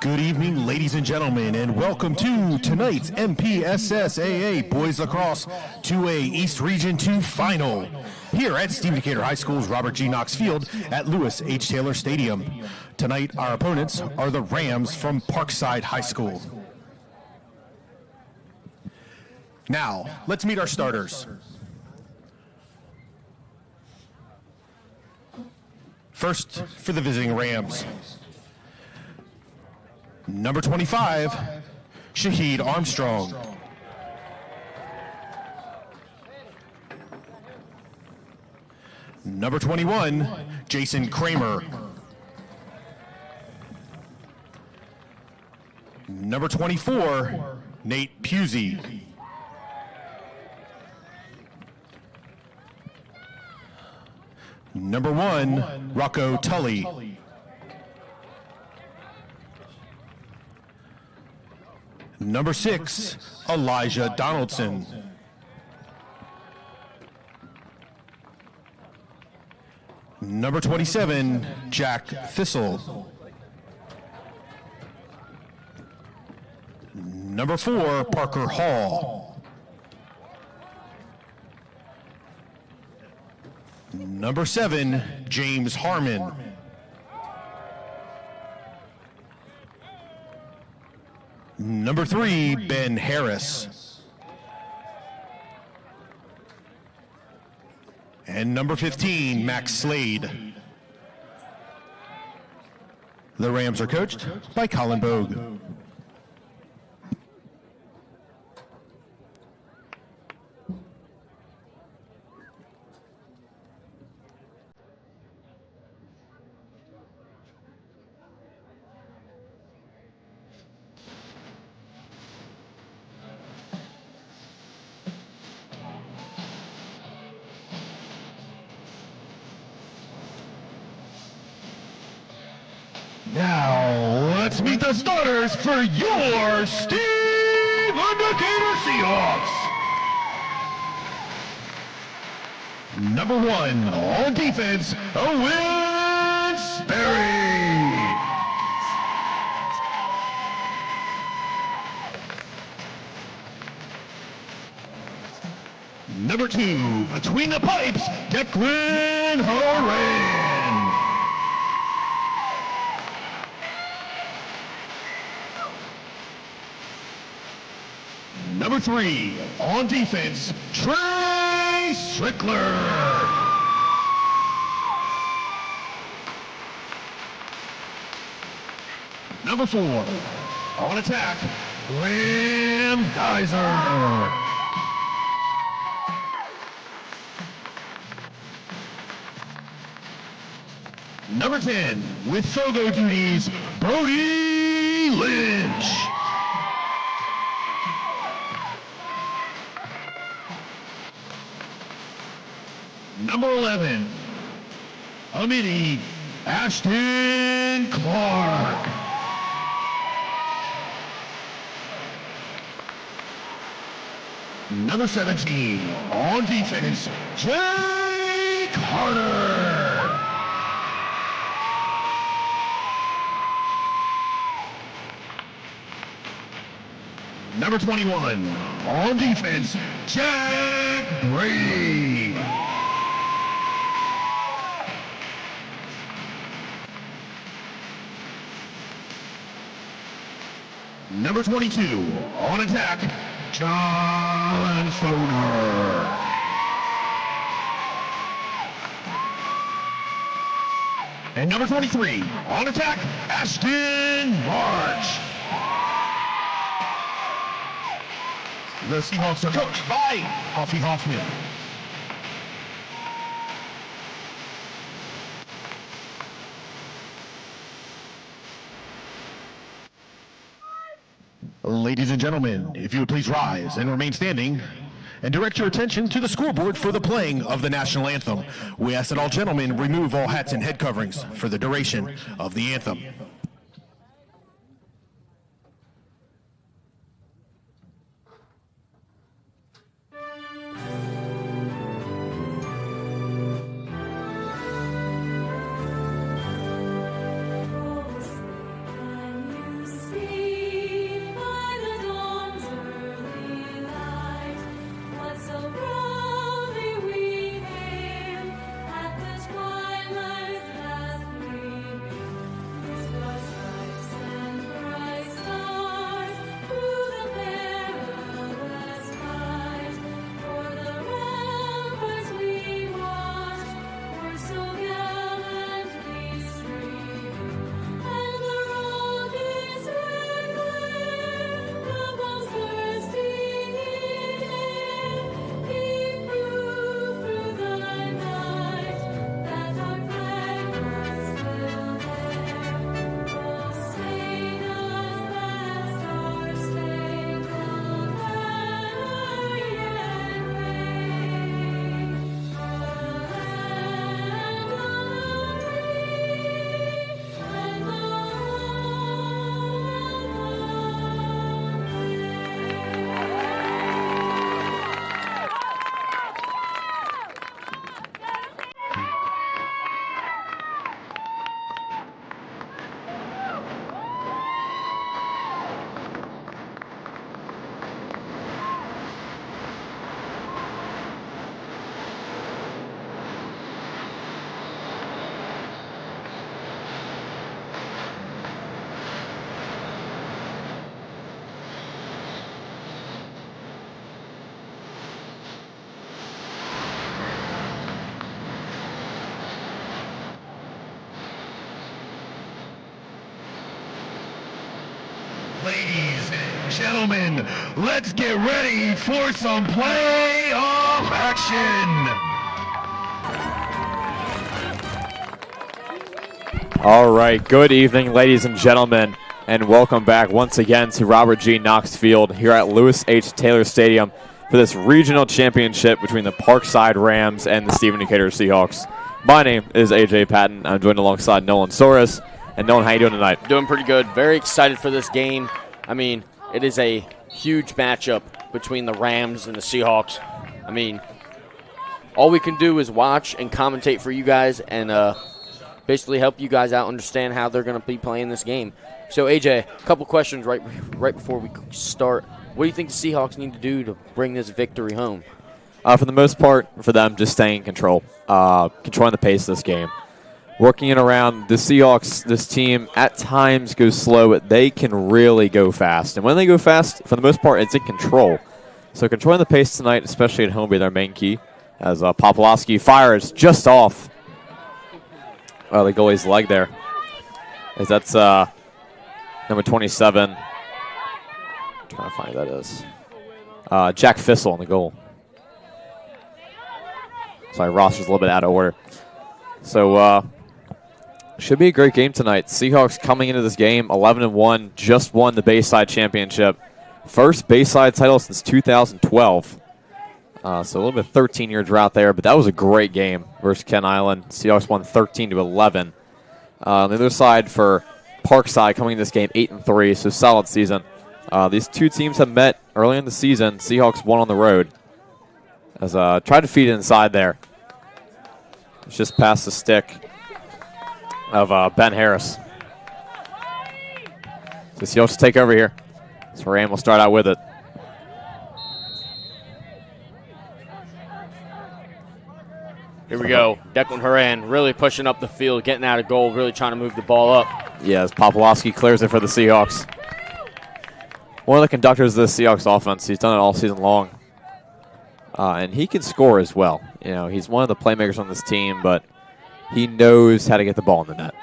Good evening, ladies and gentlemen, and welcome to tonight's MPSSAA Boys Lacrosse 2A East Region 2 Final here at Stephen Decatur High School's Robert G. Knox Field at Lewis H. Taylor Stadium. Tonight, our opponents are the Rams from Parkside High School. Now, let's meet our starters. First, for the visiting Rams. Number 25, Shahid Armstrong. Number 21, Jason Kramer. Number 24, Nate Pusey. Number 1, Rocco Tully. Number 6, Elijah Donaldson. Number 27, Jack Thistle. Number 4, Parker Hall. Number 7, James Harmon. Number 3, Ben Harris. And number 15, Max Slade. The Rams are coached by Colin Bogue. Now, let's meet the starters for your Stephen Decatur Seahawks. Number 1, on defense, Owen Sperry. Number 2, between the pipes, Declan Horan. Number 3, on defense, Trey Strickler. Number 4, on attack, Graham Geyser. Number 10, with Fogo duties, Brody Lynch. Number 11, Amity Ashton Clark. Number 17, on defense, Jay Carter. Number 21, on defense, Jack Brady. Number 22, on attack, John Foner. And number 23, on attack, Ashton March. The Seahawks are coached by Hoffy Hoffman. Ladies and gentlemen, if you would please rise and remain standing and direct your attention to the scoreboard for the playing of the national anthem. We ask that all gentlemen remove all hats and head coverings for the duration of the anthem. Ladies, gentlemen, let's get ready for some playoff action. All right, good evening, ladies and gentlemen, and welcome back once again to Robert G. Knox Field here at Lewis H. Taylor Stadium for this regional championship between the Parkside Rams and the Stephen Decatur Seahawks. My name is AJ Patton. I'm joined alongside Nolan Soros. And Nolan, how you doing tonight? Doing pretty good. Very excited for this game. I mean, it is a huge matchup between the Rams and the Seahawks. I mean, all we can do is watch and commentate for you guys and basically help you guys out understand how they're going to be playing this game. So, AJ, a couple questions right before we start. What do you think the Seahawks need to do to bring this victory home? For the most part, for them, just staying in control, controlling the pace of this game. Working it around the Seahawks, this team at times goes slow, but they can really go fast. And when they go fast, for the most part, it's in control. So controlling the pace tonight, especially at home, will be their main key. As Popolowski fires just off the goalie's leg there. As that's number 27. I'm trying to find who that is. Jack Fissel on the goal. Sorry, roster's a little bit out of order. So, should be a great game tonight. Seahawks coming into this game 11-1, just won the Bayside Championship. First Bayside title since 2012. So a little bit 13-year drought there, but that was a great game versus Kent Island. Seahawks won 13-11. On the other side for Parkside coming in this game 8-3, so solid season. These two teams have met early in the season. Seahawks won on the road. As tried to feed it inside there. It's just past the stick of Ben Harris. So Seahawks take over here. So Ram will start out with it. Here we go. Declan Horan really pushing up the field, getting out of goal, really trying to move the ball up. Yeah, as Popolowski clears it for the Seahawks. One of the conductors of the Seahawks offense. He's done it all season long. And he can score as well. You know, he's one of the playmakers on this team, but he knows how to get the ball in the net.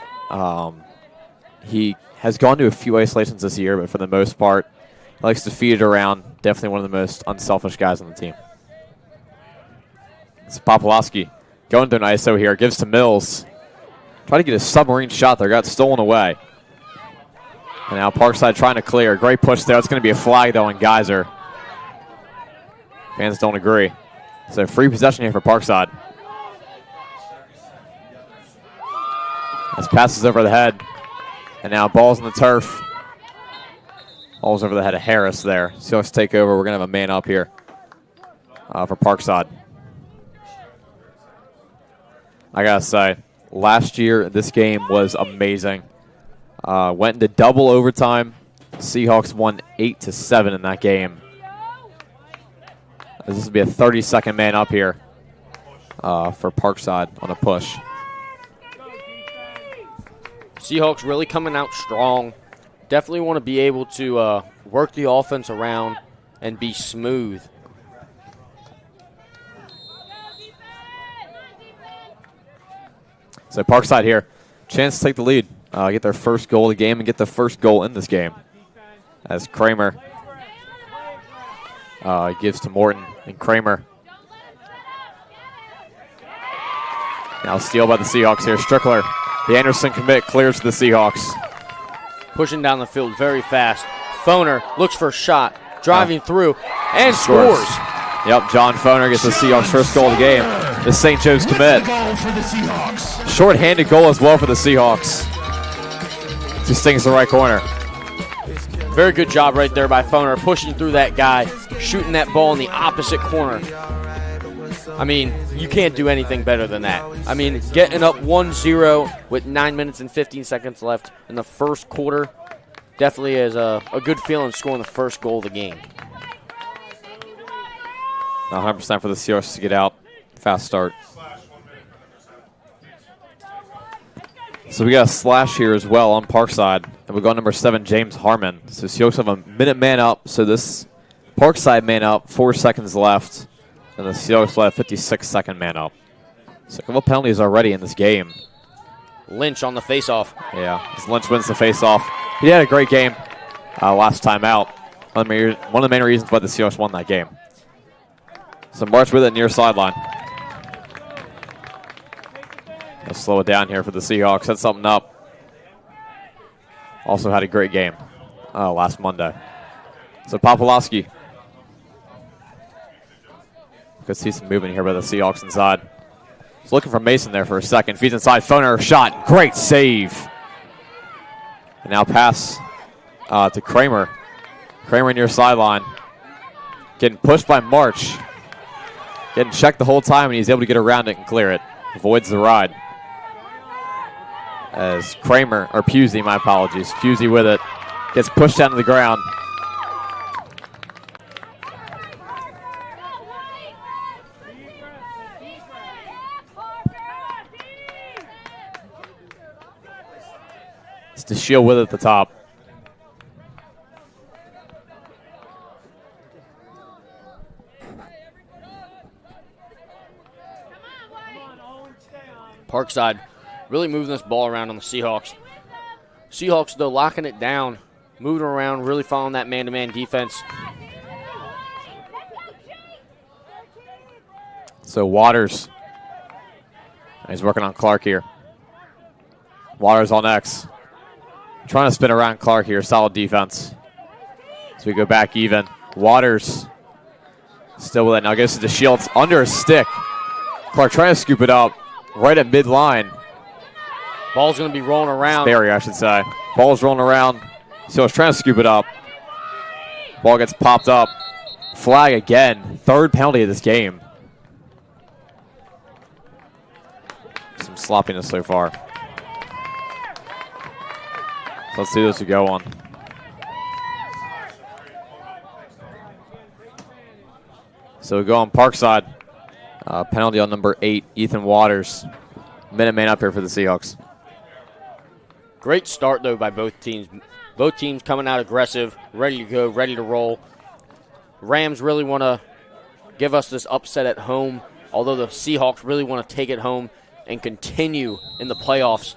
He has gone to a few isolations this year, but for the most part, he likes to feed it around. Definitely one of the most unselfish guys on the team. It's Popolowski going to an ISO here. Gives to Mills. Try to get a submarine shot there. Got stolen away. And now Parkside trying to clear. Great push there. It's going to be a flag, though, on Geyser. Fans don't agree. So free possession here for Parkside. This passes over the head. And now ball's on the turf. Ball's over the head of Harris there. Seahawks take over. We're going to have a man up here for Parkside. I got to say, last year this game was amazing. Went into double overtime. Seahawks won 8-7 in that game. This will be a 30-second man up here for Parkside on a push. Seahawks really coming out strong. Definitely want to be able to work the offense around and be smooth. So Parkside here. Chance to take the lead. Get their first goal of the game and get the first goal in this game. As Kramer gives to Morton, and Kramer. Now steal by the Seahawks here. Strickler, the Anderson commit, clears to the Seahawks. Pushing down the field very fast. Foner looks for a shot, driving through, and scores. Yep, John Foner gets the Seahawks' first goal of the game. The St. Joe's commit. Short-handed goal as well for the Seahawks. Just stings the right corner. Very good job right there by Foner, pushing through that guy, shooting that ball in the opposite corner. I mean, you can't do anything better than that. I mean, getting up 1-0 with 9 minutes and 15 seconds left in the first quarter definitely is a good feeling scoring the first goal of the game. 100% for the Seahawks to get out. Fast start. So we got a slash here as well on Parkside. And we got number 7, James Harmon. So Seahawks have a minute man up. So this Parkside man up, 4 seconds left. And the Seahawks will have 56-second man up. So a couple penalties already in this game. Lynch on the faceoff. Yeah, as Lynch wins the faceoff. He had a great game. last time out. One of the main reasons why the Seahawks won that game. So March with it near sideline. Let's slow it down here for the Seahawks. Set something up. Also had a great game last Monday. So Popolowski. Could see some movement here by the Seahawks inside. He's looking for Mason there for a second. Feeds inside. Foner shot. Great save. And now pass to Kramer. Kramer near sideline. Getting pushed by March. Getting checked the whole time, and he's able to get around it and clear it. Avoids the ride. As Kramer, or Pusey, my apologies. Pusey with it. Gets pushed down to the ground. It's DeShield with it at the top. Parkside really moving this ball around on the Seahawks. Seahawks, though, locking it down, moving around, really following that man-to-man defense. So Waters. He's working on Clark here. Waters on X. Trying to spin around Clark here. Solid defense. So we go back even. Waters still with it. Now gets to DeShield. It's under a stick. Clark trying to scoop it up right at midline. Ball's going to be rolling around. Barrier, I should say. Ball's rolling around. So it's trying to scoop it up. Ball gets popped up. Flag again. Third penalty of this game. Some sloppiness so far. So let's see this go on. So we go on Parkside. Penalty on number 8, Ethan Waters. Minute man up here for the Seahawks. Great start, though, by both teams. Both teams coming out aggressive, ready to go, ready to roll. Rams really want to give us this upset at home, although the Seahawks really want to take it home and continue in the playoffs.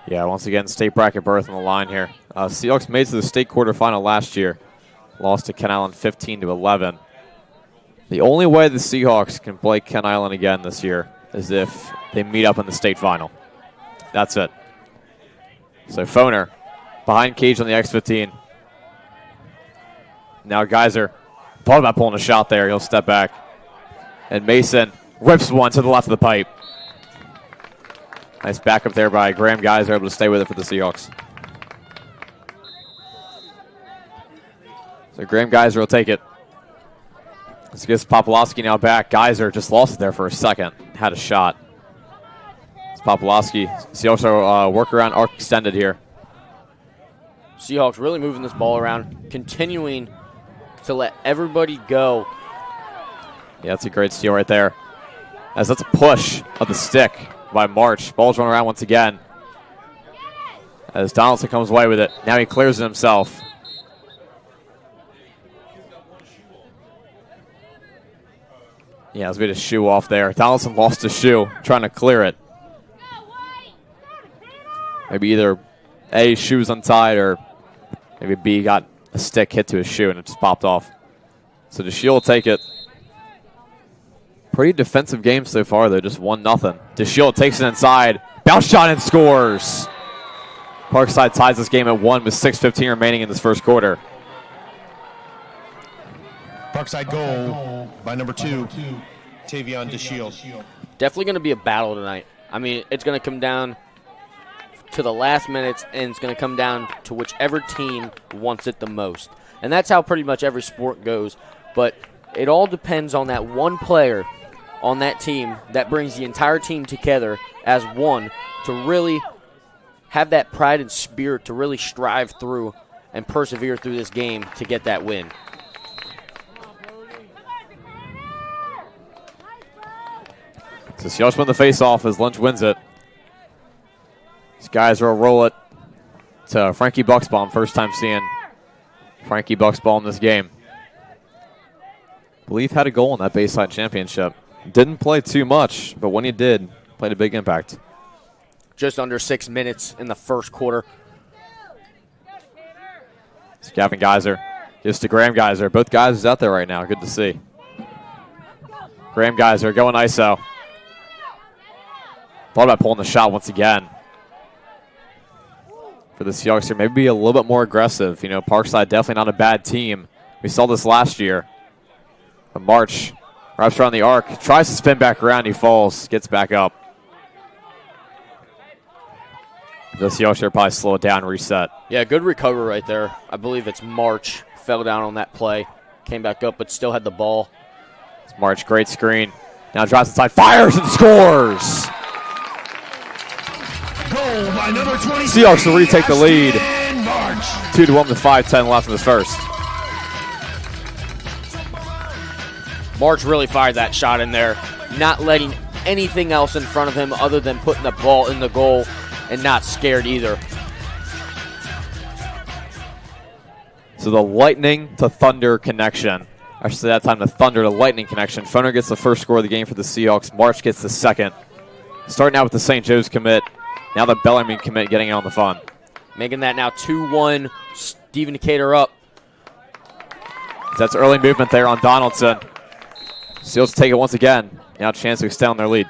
Yeah, once again, state bracket berth on the line here. Seahawks made it to the state quarterfinal last year. Lost to Ken Island 15-11. The only way the Seahawks can play Ken Island again this year is if they meet up in the state final. That's it. So Foner behind Cage on the X15. Now Geyser thought about pulling a shot there. He'll step back. And Mason rips one to the left of the pipe. Nice backup there by Graham Geyser, able to stay with it for the Seahawks. So Graham Geyser will take it. This gets Popolowski now back. Geyser just lost it there for a second. Had a shot. It's Popolowski. Seahawks are workaround arc extended here. Seahawks really moving this ball around, continuing to let everybody go. Yeah, that's a great steal right there. As that's a push of the stick by March. Ball's running around once again. As Donaldson comes away with it. Now he clears it himself. Yeah, let's get his shoe off there. Donaldson lost his shoe, trying to clear it. Maybe either A, shoe's untied, or maybe B, got a stick hit to his shoe and it just popped off. So DeShield will take it. Pretty defensive game so far, though, just 1-0. DeShield takes it inside. Bounce shot and scores. Parkside ties this game at 1 with 6:15 remaining in this first quarter. Parkside goal by number 2, Tavion DeShield. Definitely going to be a battle tonight. I mean, it's going to come down to the last minutes, and it's going to come down to whichever team wants it the most. And that's how pretty much every sport goes. But it all depends on that one player on that team that brings the entire team together as one to really have that pride and spirit to really strive through and persevere through this game to get that win. So Seahawks win the face-off as Lynch wins it. These guys will roll it to Frankie Bucksbaum. First time seeing Frankie Bucksbaum in this game. I believe had a goal in that Bayside Championship. Didn't play too much, but when he did, played a big impact. Just under 6 minutes in the first quarter. It's Gavin Geyser. Gives to Graham Geyser. Both guys out there right now. Good to see. Graham Geyser going ISO. Thought about pulling the shot once again. For the Seahawks here, maybe be a little bit more aggressive. You know, Parkside definitely not a bad team. We saw this last year. But March wraps around the arc, tries to spin back around, he falls, gets back up. The Seahawks here probably slow it down, reset. Yeah, good recovery right there. I believe it's March. Fell down on that play. Came back up, but still had the ball. It's March, great screen. Now drives inside, fires and scores! Goal by number 20. Seahawks to retake the lead. March. 2-1 with 5:10 left in this first. March really fired that shot in there, not letting anything else in front of him other than putting the ball in the goal and not scared either. So the lightning to thunder connection. Actually, that time the thunder to lightning connection. Foner gets the first score of the game for the Seahawks. March gets the second. Starting out with the St. Joe's commit. Now the Bellarmine commit getting on the fun. Making that now 2-1. Stephen Decatur up. That's early movement there on Donaldson. Seals take it once again. Now a chance to extend their lead.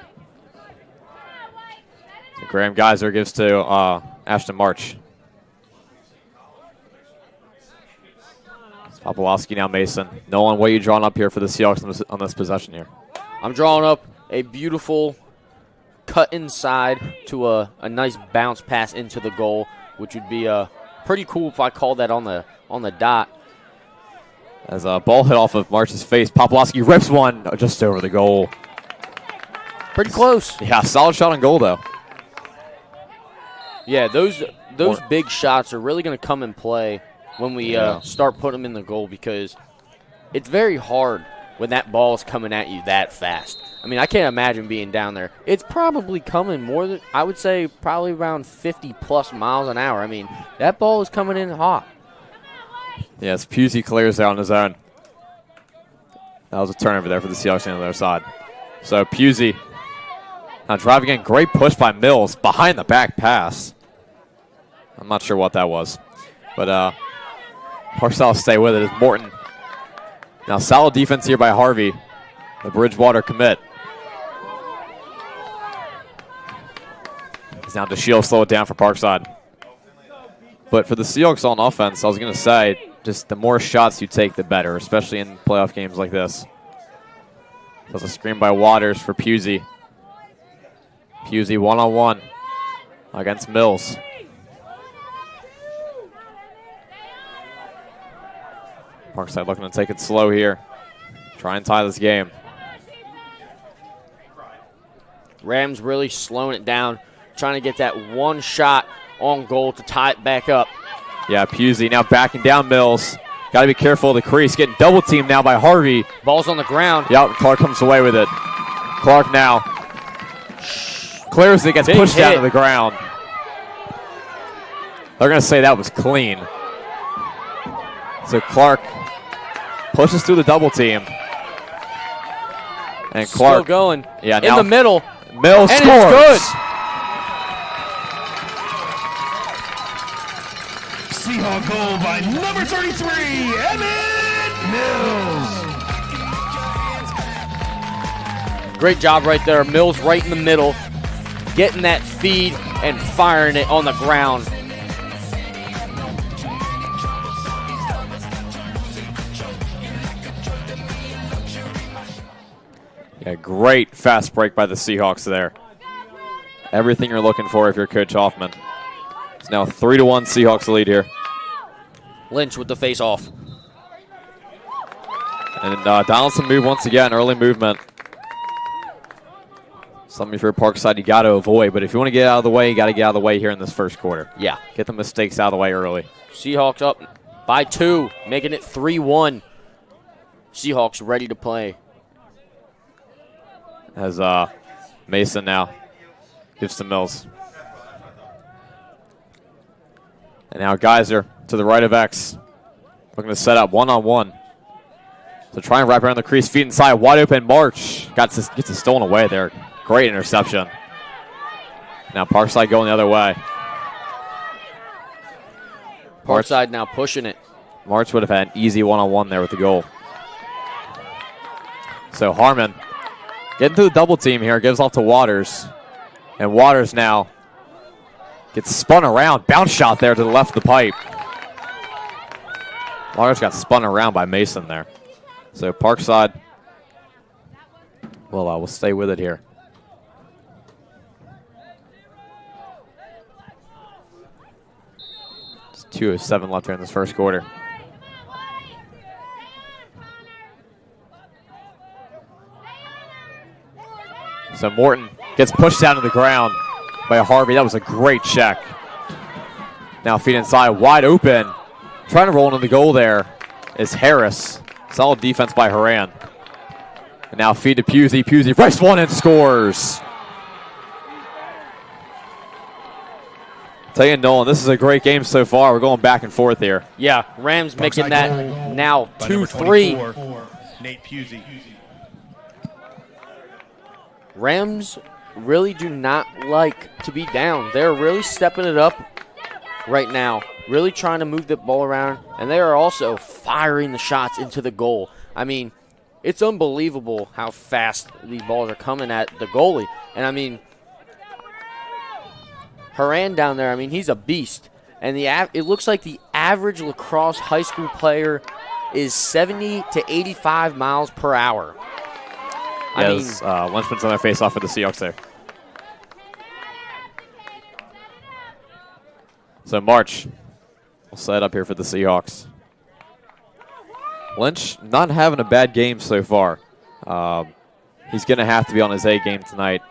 So Graham Geyser gives to Ashton March. Popolowski now Mason. Nolan, what are you drawing up here for the Seahawks on this possession here? I'm drawing up a beautiful cut inside to a nice bounce pass into the goal, which would be pretty cool if I called that on the dot. As a ball hit off of March's face, Popolowski rips one just over the goal. Pretty close. Yeah, solid shot on goal though. Yeah, those big shots are really going to come in play when we start putting them in the goal, because it's very hard when that ball is coming at you that fast. I mean, I can't imagine being down there. It's probably coming more than, I would say, probably around 50-plus miles an hour. I mean, that ball is coming in hot. Yes, Pusey clears out on his own. That was a turnover there for the Seahawks on the other side. So Pusey now driving in. Great push by Mills. Behind the back pass. I'm not sure what that was. But Parkside will stay with it as Morton. Now solid defense here by Harvey. The Bridgewater commit. It's now DeShield slow it down for Parkside. But for the Seahawks on offense, I was going to say, just the more shots you take, the better, especially in playoff games like this. There's a screen by Waters for Pusey. Pusey one-on-one against Mills. Parkside looking to take it slow here. Try and tie this game. Rams really slowing it down, trying to get that one shot on goal to tie it back up. Yeah, Pusey now backing down Mills. Got to be careful of the crease. Getting double teamed now by Harvey. Ball's on the ground. Yep, Clark comes away with it. Clark now clears it, gets pushed down to the ground. They're going to say that was clean. So Clark pushes through the double team. And Clark still going. Yeah, in the middle. Mills and scores. It's good. Seahawk goal by number 33, Evan Mills. Great job right there. Mills right in the middle, getting that feed and firing it on the ground. Yeah, great fast break by the Seahawks there. Everything you're looking for if you're Coach Hoffman. It's now 3-1 Seahawks lead here. Lynch with the face-off. And Donaldson move once again, early movement. Something for Parkside you got to avoid, but if you want to get out of the way, you got to get out of the way here in this first quarter. Yeah. Get the mistakes out of the way early. Seahawks up by 2, making it 3-1. Seahawks ready to play. As Mason now gives to Mills. And now Geyser to the right of X. Looking to set up one-on-one. So try and wrap around the crease, feet inside, wide open. March gets it stolen away there. Great interception. Now Parkside going the other way. Parkside now pushing it. March would have had an easy one-on-one there with the goal. So Harmon getting to the double team here, gives off to Waters. And Waters now gets spun around. Bounce shot there to the left of the pipe. Waters got spun around by Mason there. So Parkside, well, we'll stay with it here. It's 2:07 left here in this first quarter. So Morton gets pushed down to the ground by Harvey. That was a great check. Now feet inside, wide open. Trying to roll into the goal there is Harris. Solid defense by Haran. And now feed to Pusey. Pusey breaks one and scores. Tell you, Nolan, this is a great game so far. We're going back and forth here. Yeah, Rams making that now 2-3. Nate Pusey. Rams really do not like to be down. They're really stepping it up right now, really trying to move the ball around, and they are also firing the shots into the goal. I mean, it's unbelievable how fast these balls are coming at the goalie. And, I mean, Haran down there, I mean, he's a beast. And it looks like the average Lacrosse high school player is 70 to 85 miles per hour. Yes, Lynchman's on their face-off for the Seahawks there. So March will set up here for the Seahawks. Lynch not having a bad game so far. He's going to have to be on his A game tonight.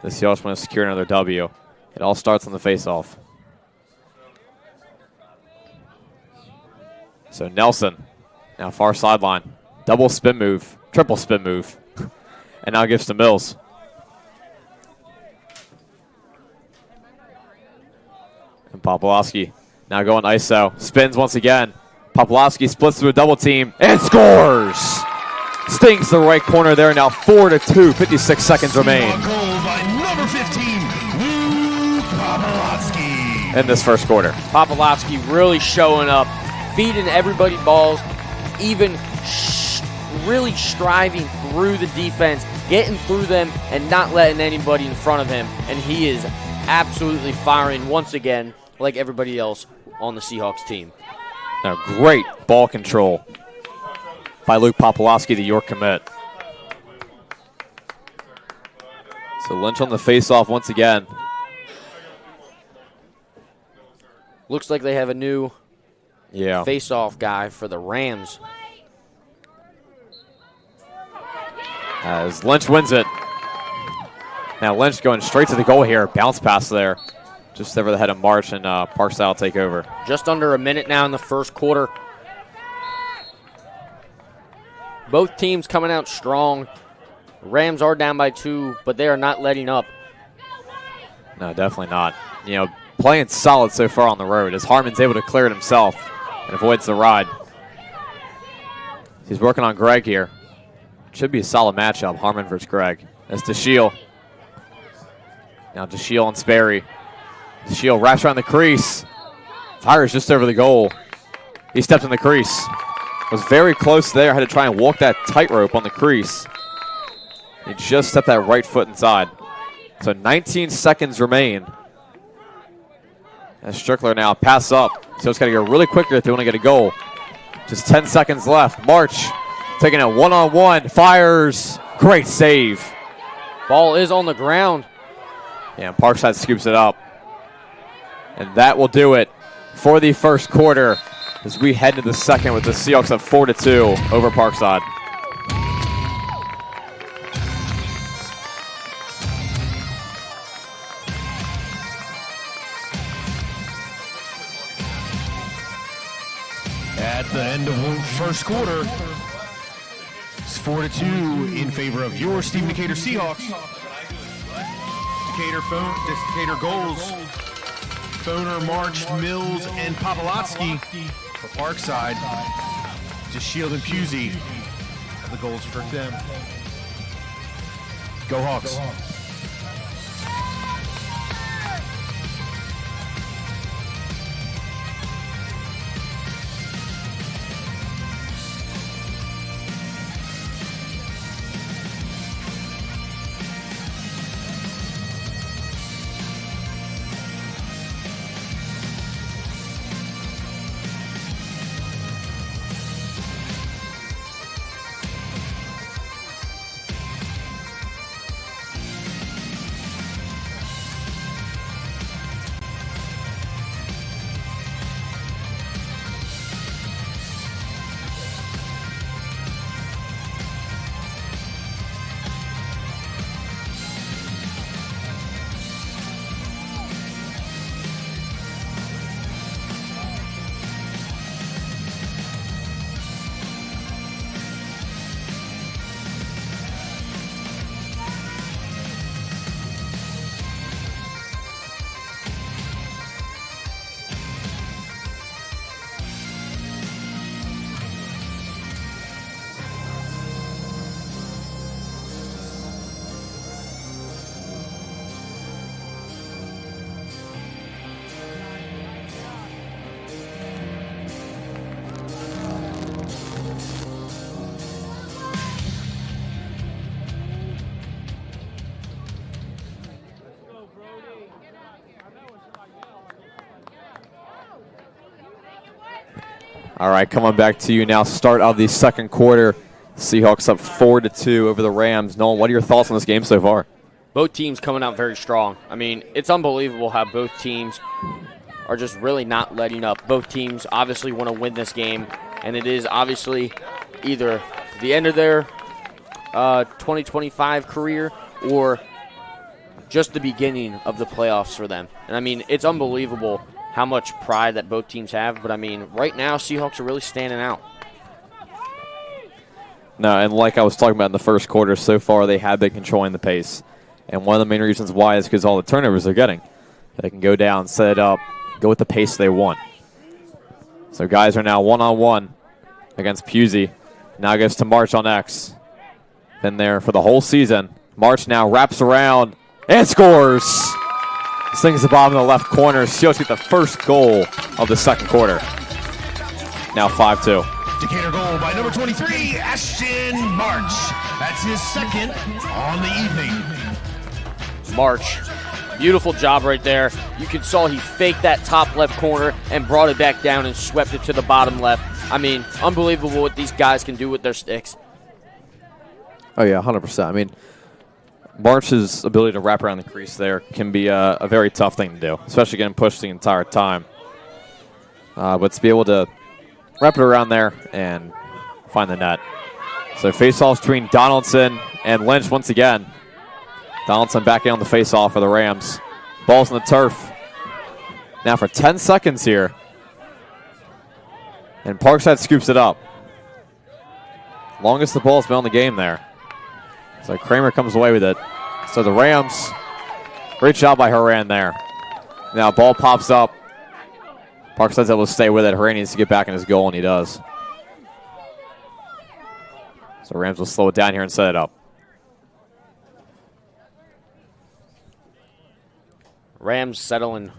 The Seahawks want to secure another W. It all starts on the face-off. So Nelson, now far sideline. Double spin move, triple spin move. And now gives to Mills. And Popolowski now going ISO. Spins once again. Popolowski splits through a double team and scores! Stings the right corner there. Now 4-2. 56 seconds remain. Goal by number 15, Lou Popolowski. In this first quarter. Popolowski really showing up, feeding everybody balls, even really striving through the defense, getting through them, and not letting anybody in front of him. And he is absolutely firing once again like everybody else on the Seahawks team. Now great ball control by Luke Popolowski, the York commit. So Lynch on the face-off once again. Looks like they have a new Yeah. face-off guy for the Rams. As Lynch wins it. Now Lynch going straight to the goal here. Bounce pass there. Just over the head of March, and Parkside will take over. Just under a minute now in the first quarter. Both teams coming out strong. Rams are down by 2, but they are not letting up. No, definitely not. You know, playing solid so far on the road as Harmon's able to clear it himself and avoids the ride. He's working on Greg here. Should be a solid matchup, Harmon versus Greg. That's DeShiel. Now DeShiel and Sperry. DeShiel wraps around the crease. Fires just over the goal. He stepped in the crease. Was very close there. Had to try and walk that tightrope on the crease. He just stepped that right foot inside. So 19 seconds remain. And Strickler now pass up. So it's got to go really quicker if they want to get a goal. Just 10 seconds left. March taking it one-on-one. Fires. Great save. Ball is on the ground. Yeah, and Parkside scoops it up. And that will do it for the first quarter as we head to the second with the Seahawks up 4-2 over Parkside. At the end of the first quarter, it's 4-2 in favor of your Steve Decatur Seahawks. Decatur goals. Foner, March, Mills, and Popolowski for Parkside. DeShield and Pusey have the goals for them. Go Hawks. All right, coming back to you now. Start of the second quarter. Seahawks up 4-2 over the Rams. Nolan, what are your thoughts on this game so far? Both teams coming out very strong. I mean, it's unbelievable how both teams are just really not letting up. Both teams obviously want to win this game, and it is obviously either the end of their 2025 career or just the beginning of the playoffs for them. And, I mean, it's unbelievable how much pride that both teams have. But, I mean, right now, Seahawks are really standing out. No, and like I was talking about in the first quarter, so far they have been controlling the pace. And one of the main reasons why is because all the turnovers they're getting. They can go down, set it up, go with the pace they want. So guys are now one-on-one against Pusey. Now goes to March on X. Been there for the whole season. March now wraps around and scores. Slings the ball in the left corner. Seahawks get the first goal of the second quarter. Now 5-2. Decatur goal by number 23, Ashton March. That's his second on the evening. March, beautiful job right there. You can saw he faked that top left corner and brought it back down and swept it to the bottom left. I mean, unbelievable what these guys can do with their sticks. Oh, yeah, 100%. I mean, March's ability to wrap around the crease there can be a very tough thing to do, especially getting pushed the entire time. But to be able to wrap it around there and find the net. So face-offs between Donaldson and Lynch once again. Donaldson back in on the face-off for the Rams. Ball's on the turf. Now for 10 seconds here. And Parkside scoops it up. Longest the ball's been on the game there. So Kramer comes away with it. So the Rams, great job by Horan there. Now ball pops up. Parkside's able to stay with it. Horan needs to get back in his goal, and he does. So Rams will slow it down here and set it up. Rams settling,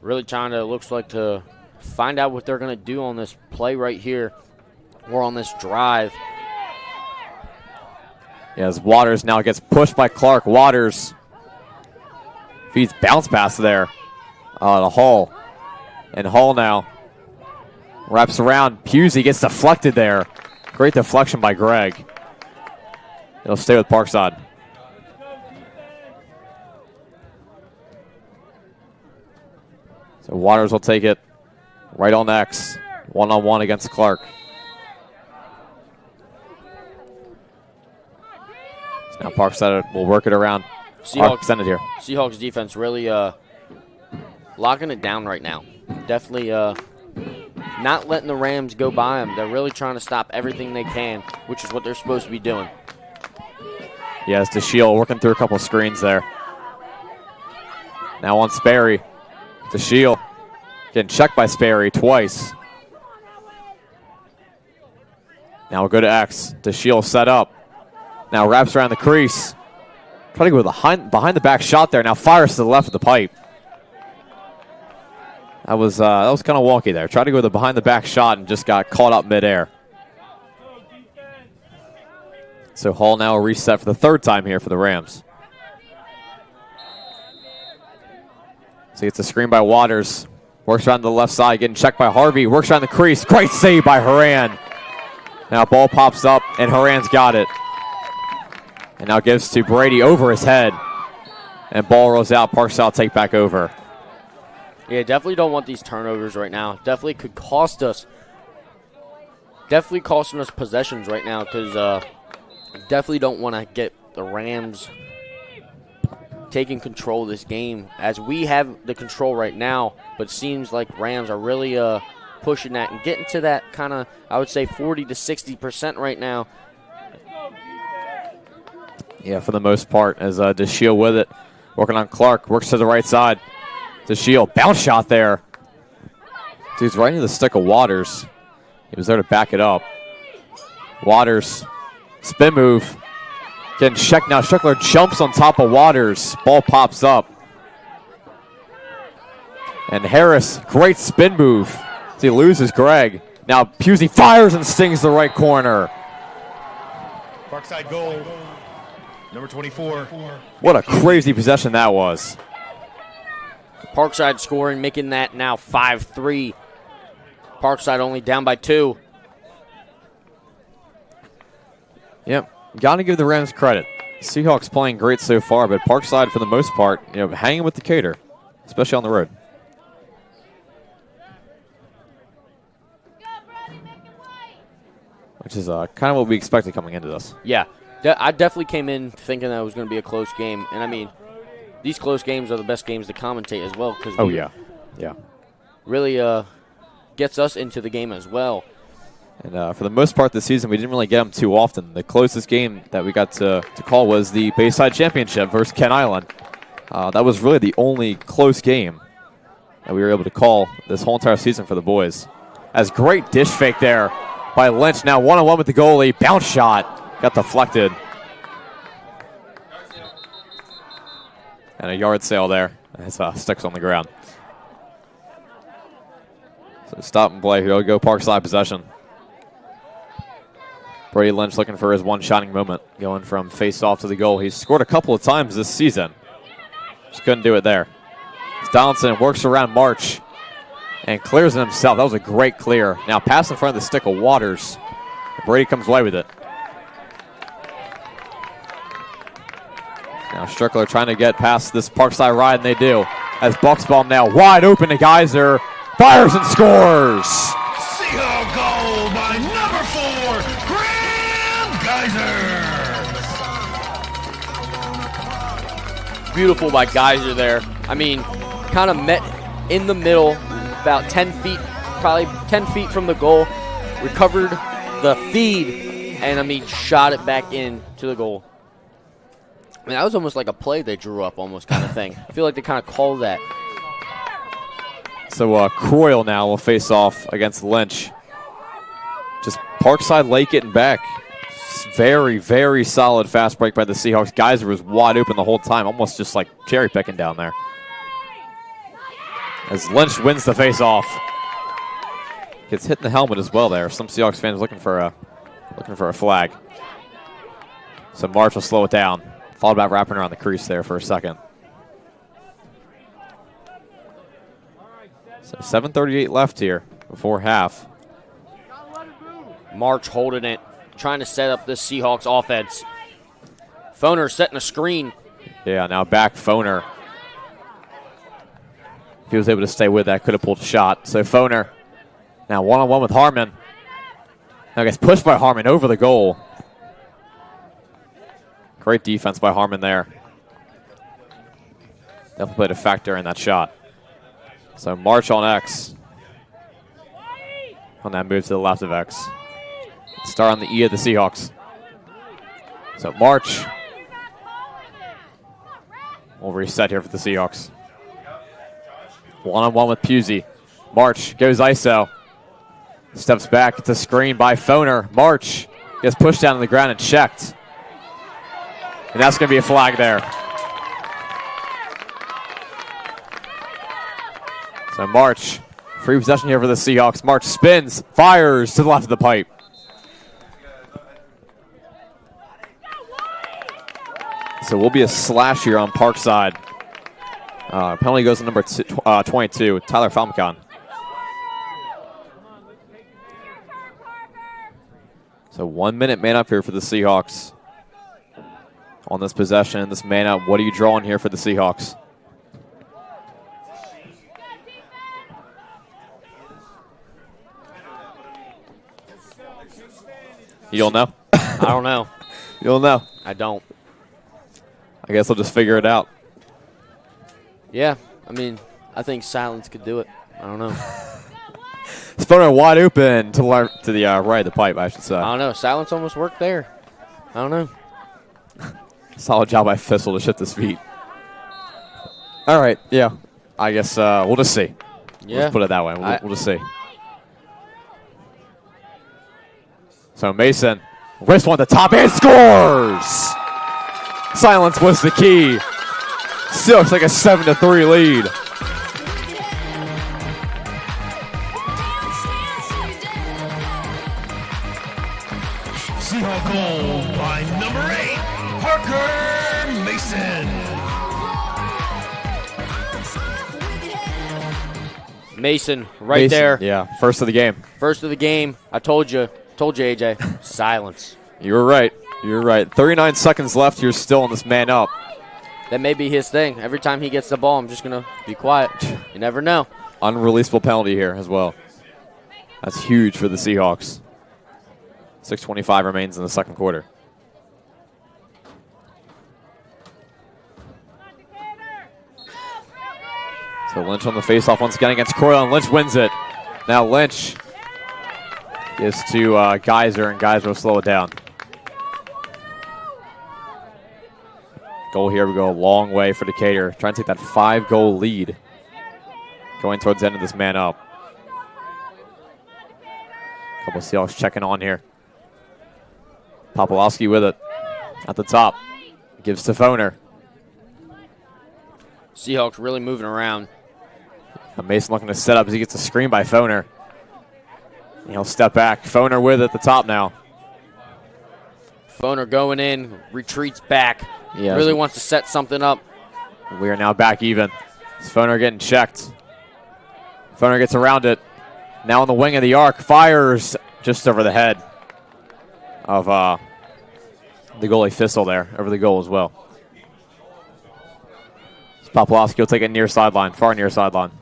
really trying to, looks like, to find out what they're going to do on this play right here or on this drive. Yeah, as Waters now gets pushed by Clark. Waters feeds bounce pass there to Hall. And Hall now wraps around. Pusey gets deflected there. Great deflection by Greg. It'll stay with Parkside. So Waters will take it right on X. One-on-one against Clark. So now Parkside will work it around. Extended here. Seahawks defense really locking it down right now. Definitely not letting the Rams go by them. They're really trying to stop everything they can, which is what they're supposed to be doing. Yes, DeShiel working through a couple of screens there. Now on Sperry. DeShiel getting checked by Sperry twice. Now we'll go to X. DeShiel set up. Now wraps around the crease. Trying to go with a behind the back shot there. Now fires to the left of the pipe. That was kind of wonky there. Tried to go with a behind the back shot and just got caught up midair. So Hall now reset for the third time here for the Rams. So it's a screen by Waters. Works around the left side, getting checked by Harvey. Works around the crease. Great save by Horan. Now ball pops up, and Horan's got it. And now gives to Brady over his head. And ball rolls out. Parkside will take back over. Yeah, definitely don't want these turnovers right now. Definitely could cost us. Definitely costing us possessions right now because definitely don't want to get the Rams taking control of this game as we have the control right now, but it seems like Rams are really pushing that and getting to that kind of, I would say, 40 to 60% right now. Yeah, for the most part, as DeShiel with it. Working on Clark, works to the right side. DeShiel, bounce shot there. Dude's right into the stick of Waters. He was there to back it up. Waters, spin move. Getting checked now. Strickler jumps on top of Waters. Ball pops up. And Harris, great spin move. As he loses Greg. Now Pusey fires and stings the right corner. Parkside goal, number 24. What a crazy possession that was. Parkside scoring, making that now 5-3. Parkside only down by 2. Yep, got to give the Rams credit. Seahawks playing great so far, but Parkside, for the most part, hanging with Decatur, especially on the road. Which is kind of what we expected coming into this. Yeah, I definitely came in thinking that it was going to be a close game. And, I mean, these close games are the best games to commentate as well. Cause yeah. really gets us into the game as well. And for the most part this season, we didn't really get them too often. The closest game that we got to call was the Bayside Championship versus Kent Island. That was really the only close game that we were able to call this whole entire season for the boys. As great dish fake there by Lynch. Now one-on-one with the goalie. Bounce shot. Got deflected. And a yard sale there as sticks on the ground. So stop and play. Here we go, Parkside possession. Brady Lynch looking for his one shining moment, going from face-off to the goal. He's scored a couple of times this season. Just couldn't do it there. Donaldson works around March and clears it himself. That was a great clear. Now pass in front of the stick of Waters. Brady comes away with it. Now Strickler trying to get past this Parkside ride, and they do. As Buck's ball now wide open to Geyser. Fires and scores! Seahawk goal by number 4, Graham Geyser. Beautiful by Geyser there. I mean, kind of met in the middle, about 10 feet, probably 10 feet from the goal. Recovered the feed, and I mean, shot it back in to the goal. I mean, that was almost like a play they drew up, almost kind of thing. I feel like they kind of called that. So Croyle now will face off against Lynch. Just Parkside late getting back. Very, very solid fast break by the Seahawks. Geyser was wide open the whole time, almost just like cherry picking down there. As Lynch wins the face-off. Gets hit in the helmet as well there. Some Seahawks fans looking for a flag. So March will slow it down. Thought about wrapping around the crease there for a second. So 7:38 left here before half. March holding it, trying to set up this Seahawks offense. Foner setting a screen. Yeah, now back Foner. If he was able to stay with that, could have pulled a shot. So Foner now one-on-one with Harmon. Now gets pushed by Harmon over the goal. Great defense by Harmon there. Definitely played a factor in that shot. So March on X. On that move to the left of X. Start on the E of the Seahawks. So March will reset here for the Seahawks. One-on-one with Pusey. March goes ISO. Steps back. It's a screen by Foner. March gets pushed down to the ground and checked. And that's going to be a flag there. So March, free possession here for the Seahawks. March spins, fires to the left of the pipe. So we'll be a slash here on Parkside. Penalty goes to number 22, Tyler Falmacon. So 1 minute man up here for the Seahawks. On this possession, this man up. What are you drawing here for the Seahawks? You don't know? I don't know. You don't know? I don't. I guess I'll just figure it out. Yeah, I mean, I think silence could do it. I don't know. Spooner wide open to the right of the pipe, I should say. I don't know. Silence almost worked there. I don't know. Solid job by Fissel to shift his feet. All right, yeah. I guess we'll just see. Yeah. Let's put it that way. We'll just see. So Mason, wrist one at the top and scores! Silence was the key. Still looks like a 7-3 lead. Seahawk goal by number 8, Parker Mason. Mason right there. Yeah, first of the game. First of the game. I told you. Told you, AJ. Silence. You were right. You were right. 39 seconds left. You're still on this man up. That may be his thing. Every time he gets the ball, I'm just going to be quiet. You never know. Unreleasable penalty here as well. That's huge for the Seahawks. 6:25 remains in the second quarter. So Lynch on the faceoff once again against Coyle, and Lynch wins it. Now Lynch gives to Geyser, and Geyser will slow it down. Goal here would go a long way for Decatur. Trying to take that 5-goal lead going towards the end of this man up. A couple of Seahawks checking on here. Popolowski with it at the top. Gives to Foner. Seahawks really moving around. Mason looking to set up as he gets a screen by Foner. And he'll step back. Foner with it at the top now. Foner going in, retreats back. Yeah, really wants to set something up. We are now back even. Foner getting checked. Foner gets around it. Now on the wing of the arc. Fires just over the head of the goalie Thistle there. Over the goal as well. Popolowski will take it near sideline. Far near sideline.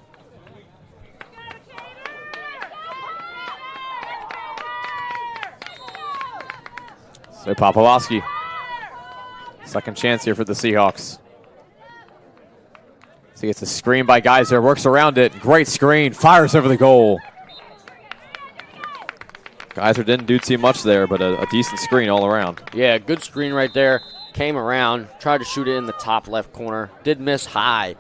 So Popolowski. Second chance here for the Seahawks. So he gets a screen by Geyser, works around it. Great screen, fires over the goal. Geyser didn't do too much there, but a decent screen all around. Yeah, good screen right there. Came around, tried to shoot it in the top left corner. Did miss high.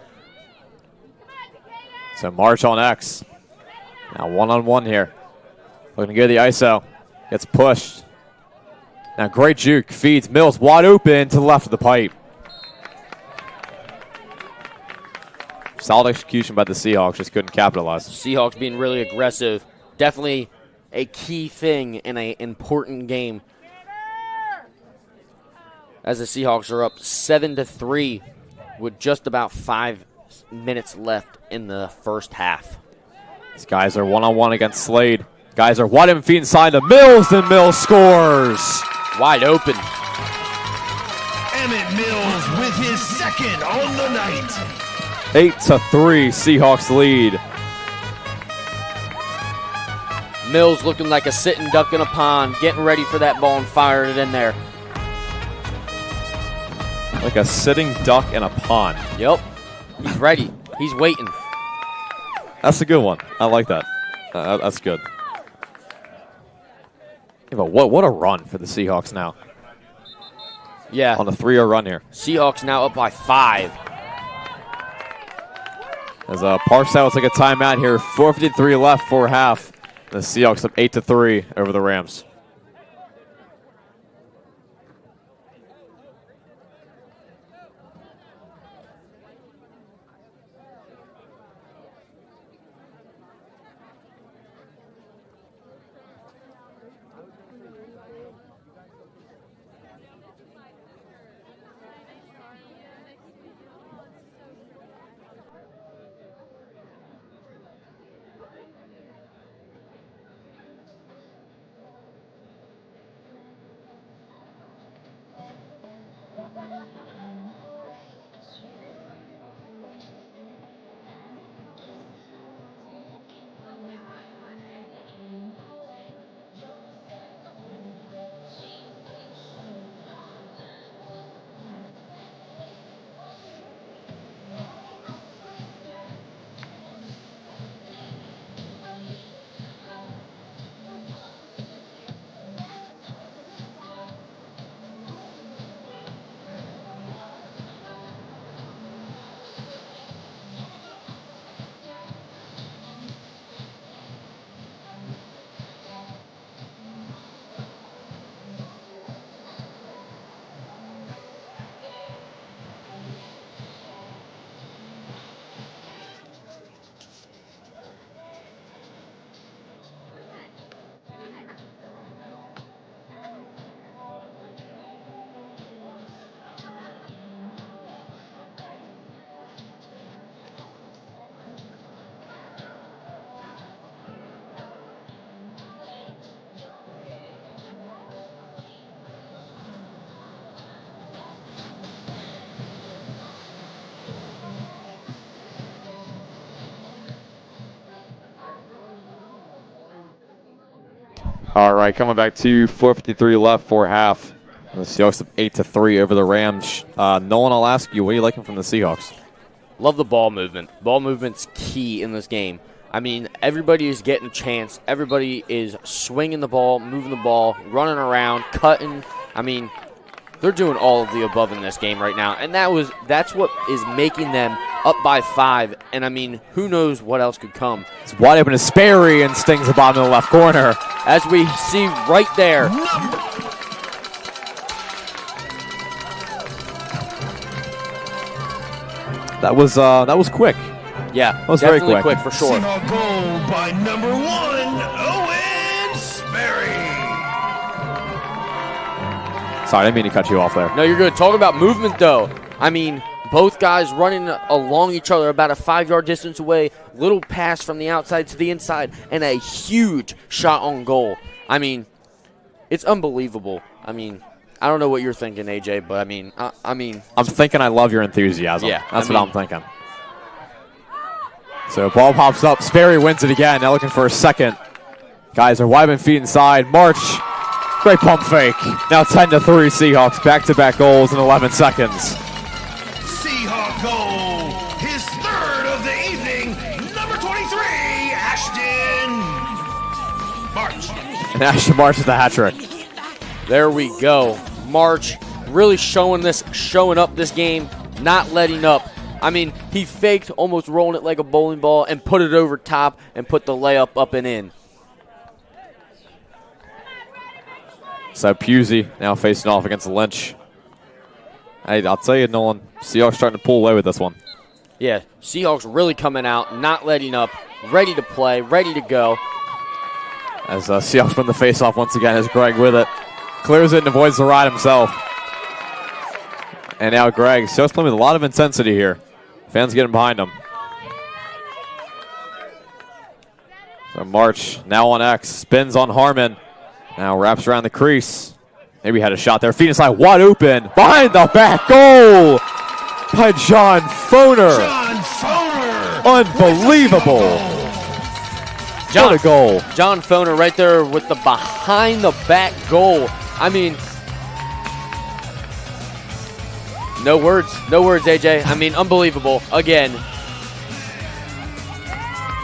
So March on X. Now one-on-one here. Looking to get the ISO. Gets pushed. Now great juke, feeds Mills wide open to the left of the pipe. Solid execution by the Seahawks, just couldn't capitalize. Seahawks being really aggressive. Definitely a key thing in an important game. As the Seahawks are up 7-3 with just about 5 minutes left in the first half. These guys are one-on-one against Slade. Guys are wide open feet inside to Mills, and Mills scores. Wide open. Emmett Mills with his second on the night. 8-3, Seahawks lead. Mills looking like a sitting duck in a pond, getting ready for that ball and firing it in there. Like a sitting duck in a pond. Yep. He's ready. He's waiting. That's a good one. I like that. That's good. Yeah, but what a run for the Seahawks now. Yeah. On a 3-0 run here. Seahawks now up by 5. As Parkside will take a timeout here. 4:53 left for half. The Seahawks up 8-3 over the Rams. All right, coming back to 4:53 left for half. The Seahawks up 8-3 over the Rams. Nolan, I'll ask you, what are you liking from the Seahawks? Love the ball movement. Ball movement's key in this game. I mean, everybody is getting a chance. Everybody is swinging the ball, moving the ball, running around, cutting. I mean, they're doing all of the above in this game right now, and that's what is making them up by 5. And I mean, who knows what else could come? It's wide open to Sperry and stings the bottom of the left corner. As we see right there. That was quick. Yeah, that was very definitely quick for sure. Seahawk goal by number 1, Owen Sperry. Sorry, I didn't mean to cut you off there. No, you're good. Talk about movement, though. I mean, both guys running along each other about a 5-yard distance away. Little pass from the outside to the inside, and a huge shot on goal. I mean, it's unbelievable. I mean, I don't know what you're thinking, AJ, but I mean, I'm thinking I love your enthusiasm. Yeah, that's what I'm thinking. So ball pops up. Sperry wins it again. Now looking for a second. Guys are wide open feet inside. March. Great pump fake. Now 10-3 Seahawks. Back-to-back goals in 11 seconds. Seahawk goal, his 3rd of the evening, number 23, Ashton March. And Ashton March is the hat trick. There we go. March really showing up this game, not letting up. I mean, he faked, almost rolling it like a bowling ball, and put it over top and put the layup up and in. So Pusey now facing off against Lynch. Hey, I'll tell you, Nolan, Seahawks starting to pull away with this one. Yeah, Seahawks really coming out, not letting up, ready to play, ready to go. As Seahawks from the face-off once again as Greg with it. Clears it and avoids the ride himself. And now Greg. Seahawks playing with a lot of intensity here. Fans getting behind him. So March now on X. Spins on Harmon. Now wraps around the crease. Maybe had a shot there. Feet inside, wide open. Behind the back goal by John Foner. Unbelievable. What a goal. John Foner right there with the behind-the-back goal. I mean, no words, AJ. I mean, unbelievable. Again,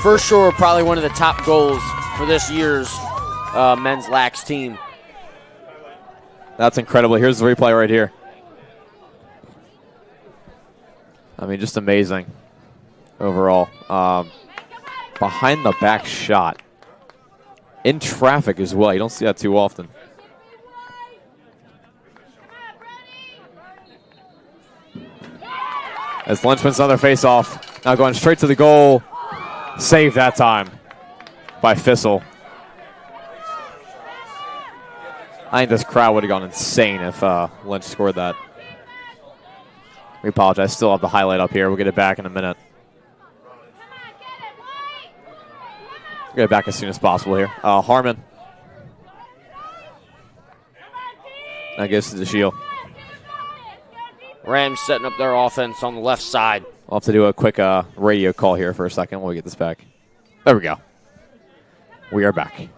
for sure, probably one of the top goals for this year's men's Lax team. That's incredible. Here's the replay right here. I mean, just amazing overall. Behind the back shot. In traffic as well. You don't see that too often. As Lynch wins another face-off. Now going straight to the goal. Saved that time by Fissel. I think this crowd would have gone insane if Lynch scored that. We apologize. Still have the highlight up here. We'll get it back in a minute. We'll get it back as soon as possible here. Harmon. Now gives to the shield. Rams setting up their offense on the left side. I'll have to do a quick radio call here for a second while we get this back. There we go. We are back.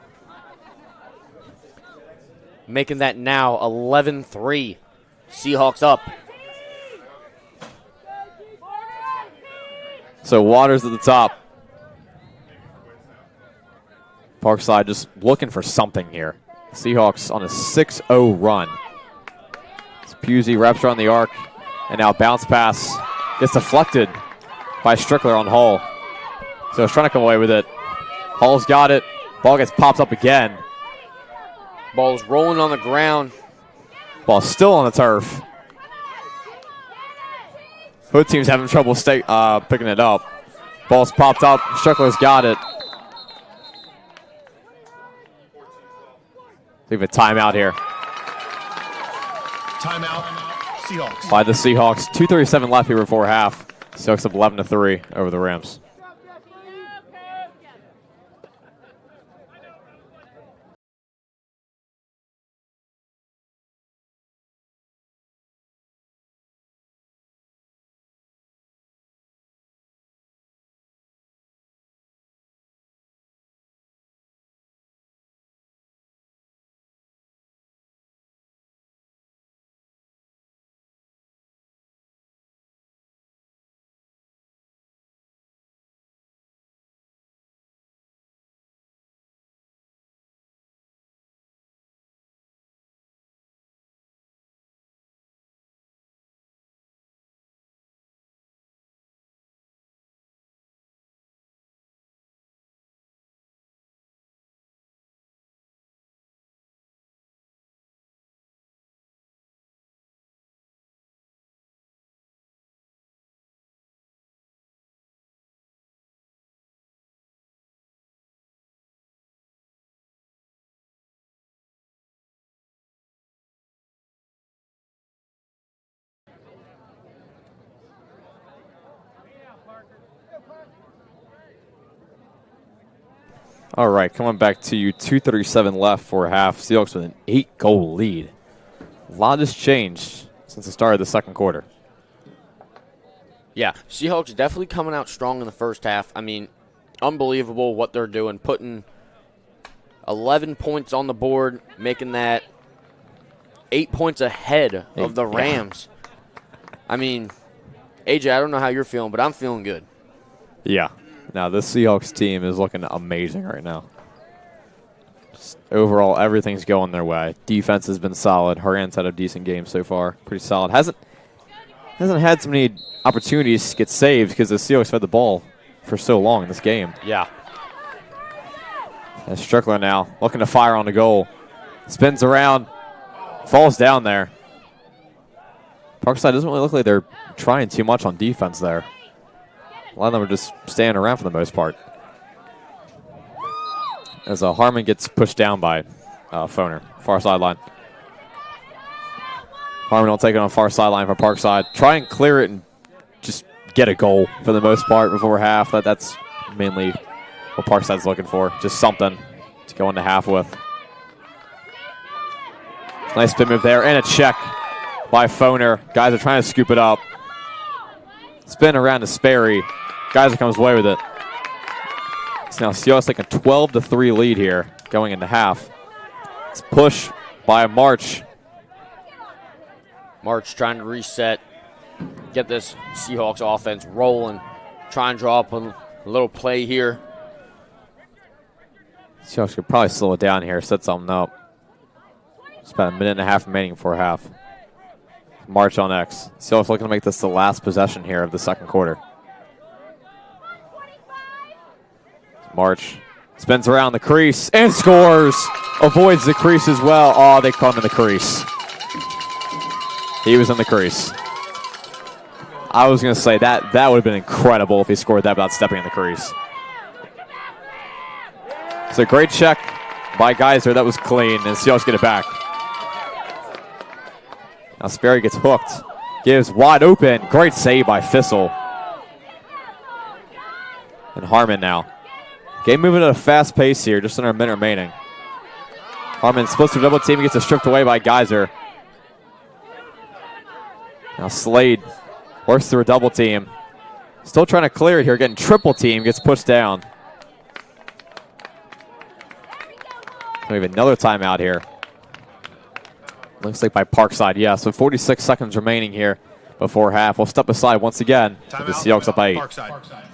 Making that now 11-3. Seahawks up. So Waters at the top. Parkside just looking for something here. Seahawks on a 6-0 run. Pusey wraps around the arc. And now bounce pass gets deflected by Strickler on Hall. So he's trying to come away with it. Hall's got it. Ball gets popped up again. Ball's rolling on the ground. Ball still on the turf. Both teams having trouble picking it up. Ball's popped up. Strickler's got it. Leave a timeout here. Timeout, Seahawks. By the Seahawks. 2:37 left here before half. Seahawks up 11-3 over the Rams. All right, coming back to you, 2:37 left for half. Seahawks with an 8-goal lead. A lot has changed since the start of the second quarter. Yeah, Seahawks definitely coming out strong in the first half. I mean, unbelievable what they're doing, putting 11 points on the board, making that 8 points ahead of the Rams. I mean, AJ, I don't know how you're feeling, but I'm feeling good. Yeah. Now, this Seahawks team is looking amazing right now. Just overall, everything's going their way. Defense has been solid. Haran's had a decent game so far. Pretty solid. Hasn't had so many opportunities to get saved because the Seahawks have had the ball for so long in this game. Yeah. And Strickler now looking to fire on the goal. Spins around. Falls down there. Parkside doesn't really look like they're trying too much on defense there. A lot of them are just standing around for the most part. As Harmon gets pushed down by Foner, far sideline. Harmon will take it on far sideline for Parkside. Try and clear it and just get a goal for the most part before half. That's mainly what Parkside's looking for. Just something to go into half with. Nice spin move there and a check by Foner. Guys are trying to scoop it up. Spin around to Sperry. Geyser comes away with it. It's now Seahawks taking a 12-3 lead here going into half. It's push by March. March trying to reset, get this Seahawks offense rolling, try and draw up a little play here. Seahawks could probably slow it down here, set something up. It's about a minute and a half remaining before half. March on X. Seahawks looking to make this the last possession here of the second quarter. March spins around the crease and scores. Avoids the crease as well. Oh, they caught him in the crease. He was in the crease. I was going to say that would have been incredible if he scored that without stepping in the crease. It's a great check by Geyser. That was clean, and Seahawks get it back. Now Sperry gets hooked. Gives wide open. Great save by Fissel. And Harmon now. Game moving at a fast pace here, just under a minute remaining. Harmon splits through double team, gets it stripped away by Geyser. Now Slade works through a double team. Still trying to clear it here, getting triple team, gets pushed down. We have another timeout here. Looks like by Parkside, yeah. So 46 seconds remaining here before half. We'll step aside once again. The Seahawks up by 8. Parkside.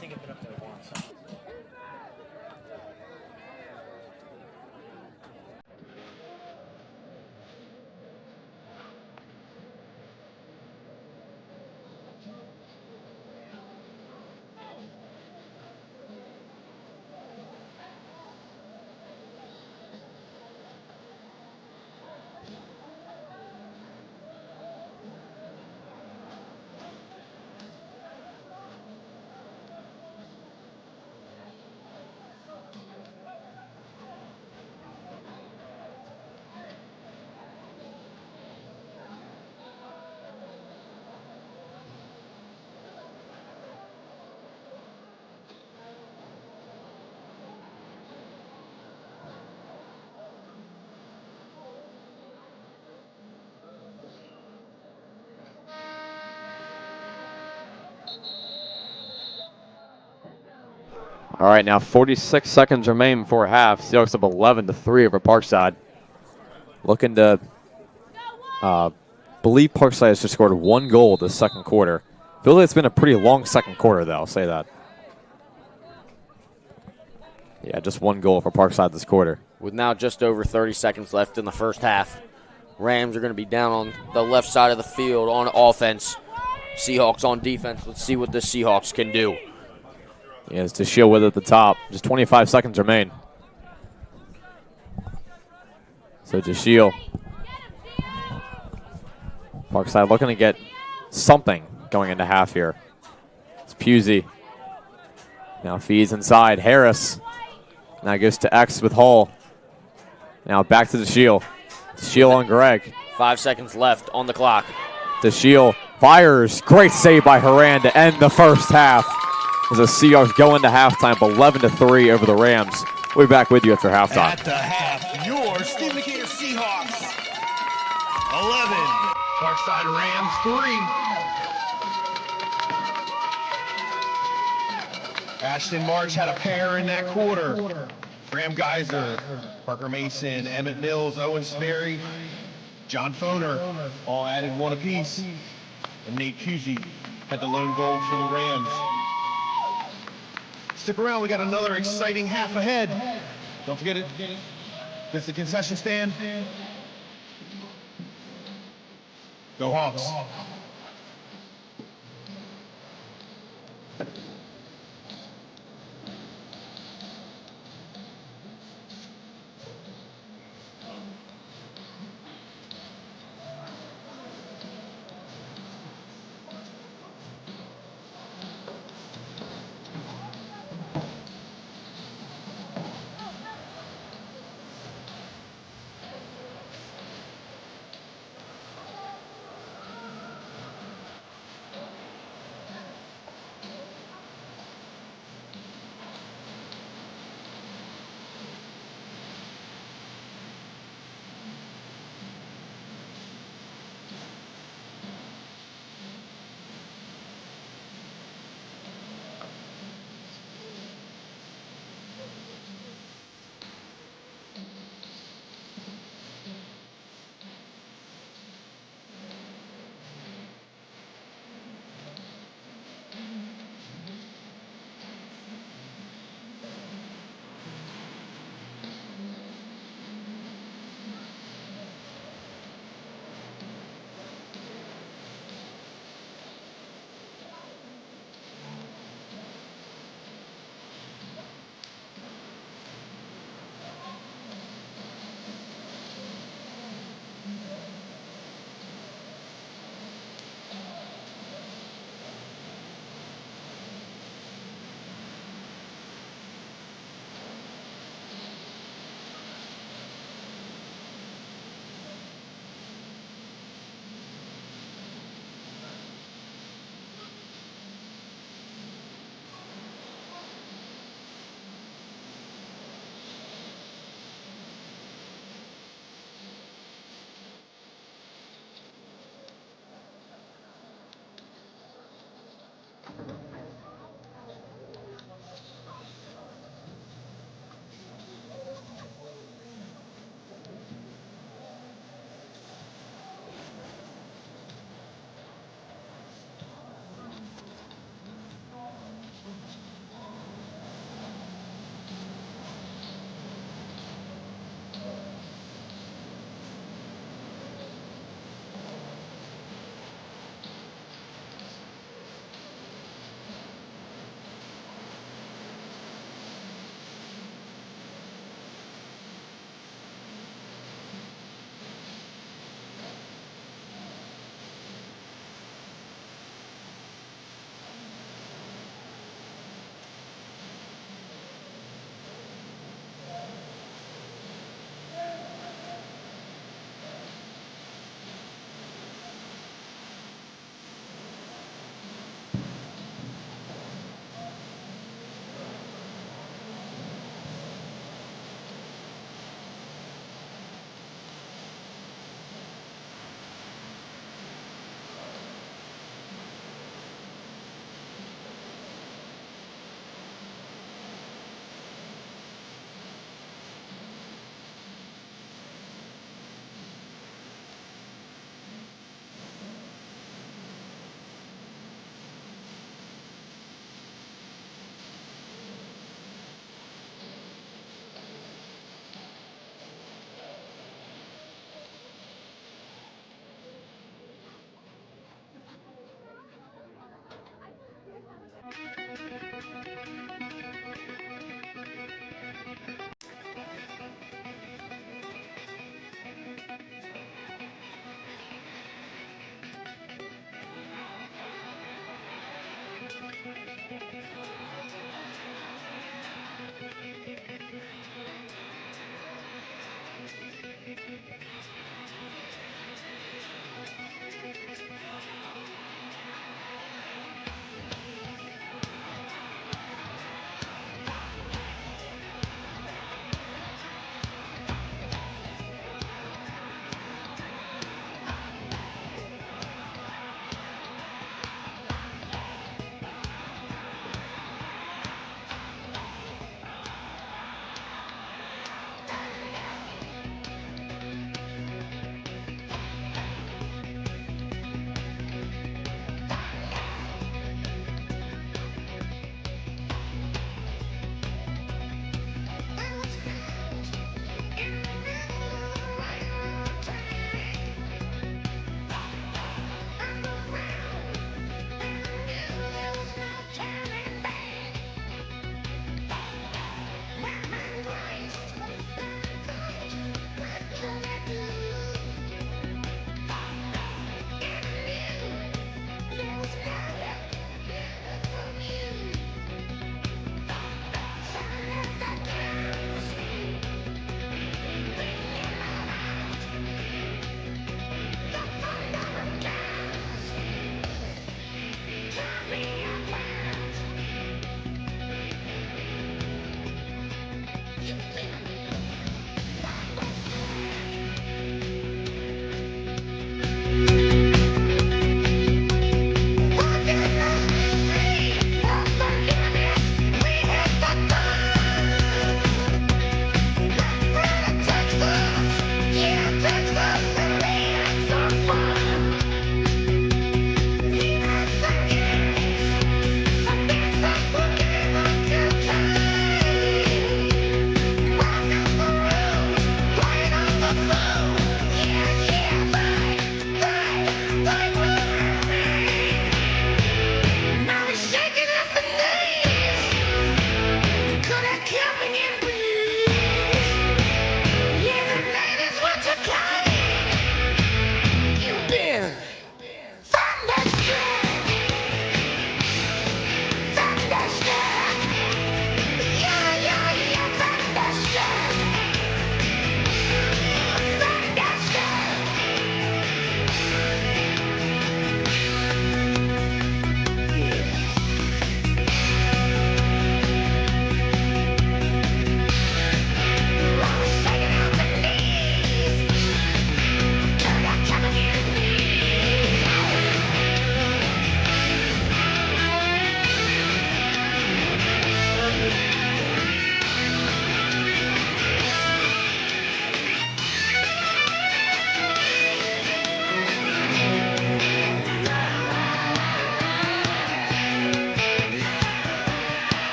All right, now 46 seconds remain before half. Seahawks up 11-3 over Parkside. Looking to believe Parkside has just scored 1 goal this second quarter. Feels like it's been a pretty long second quarter, though. I'll say that. Yeah, just 1 goal for Parkside this quarter. With now just over 30 seconds left in the first half, Rams are going to be down on the left side of the field on offense. Seahawks on defense. Let's see what the Seahawks can do. Yeah, it's DeShiel with it at the top. Just 25 seconds remain. So DeShiel. Parkside looking to get something going into half here. It's Pusey. Now feeds inside. Harris. Now goes to X with Hall. Now back to DeShiel. DeShiel on Greg. 5 seconds left on the clock. DeShiel fires. Great save by Haran to end the first half. As the Seahawks go into halftime 11-3 over the Rams. We'll be back with you after halftime. At the half, your Steve Decatur Seahawks 11. Parkside Rams 3. Ashton March had a pair in that quarter. Graham Geyser, Parker Mason, Emmett Mills, Owen Sperry, John Foner all added one apiece. And Nate Cusey had the lone goal for the Rams. Stick around, we got another exciting half ahead. Don't forget it. This is the concession stand. Go Hawks.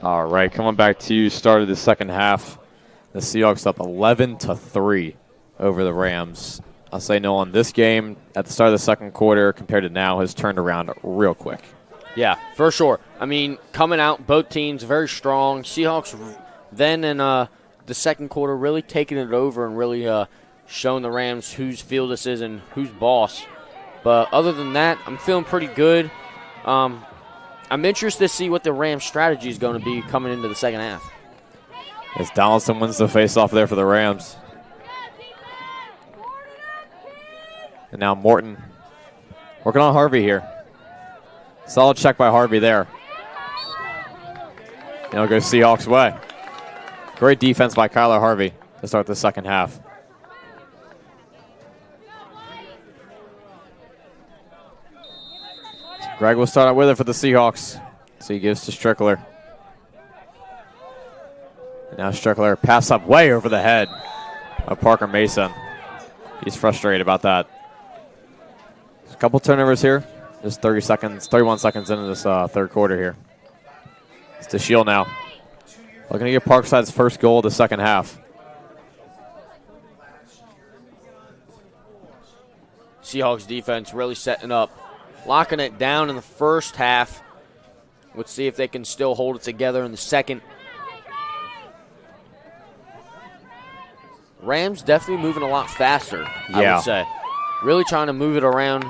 All right, coming back to start of the second half. The Seahawks up 11-3 over the Rams. I'll say no on this game at the start of the second quarter compared to now has turned around real quick. Yeah, for sure. I mean, coming out, both teams very strong. Seahawks then in the second quarter really taking it over and really showing the Rams whose field this is and who's boss. But other than that, I'm feeling pretty good. I'm interested to see what the Rams' strategy is going to be coming into the second half. As Donaldson wins the faceoff there for the Rams. And now Morton working on Harvey here. Solid check by Harvey there. And it'll go Seahawks' way. Great defense by Kyler Harvey to start the second half. Greg will start out with it for the Seahawks. So he gives to Strickler. And now Strickler pass up way over the head of Parker Mason. He's frustrated about that. There's a couple turnovers here. Just 31 seconds into this third quarter here. It's to Shield now. Looking to get Parkside's first goal of the second half. Seahawks defense really setting up. Locking it down in the first half. Let's see if they can still hold it together in the second. Rams definitely moving a lot faster, I would say. Really trying to move it around.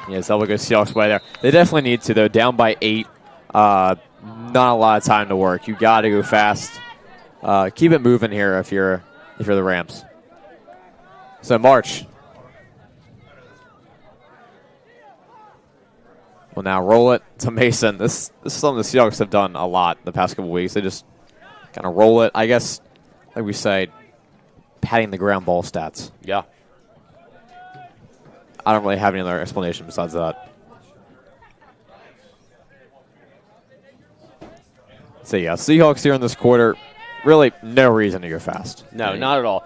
Yes, that will go Seahawks way there. They definitely need to, though. Down by 8. Not a lot of time to work. You got to go fast. Keep it moving here if you're the Rams. So March will now roll it to Mason. This is something the Seahawks have done a lot the past couple weeks. They just kind of roll it. I guess, like we say, patting the ground ball stats. Yeah. I don't really have any other explanation besides that. So, yeah, Seahawks here in this quarter, really no reason to go fast. No, not at all.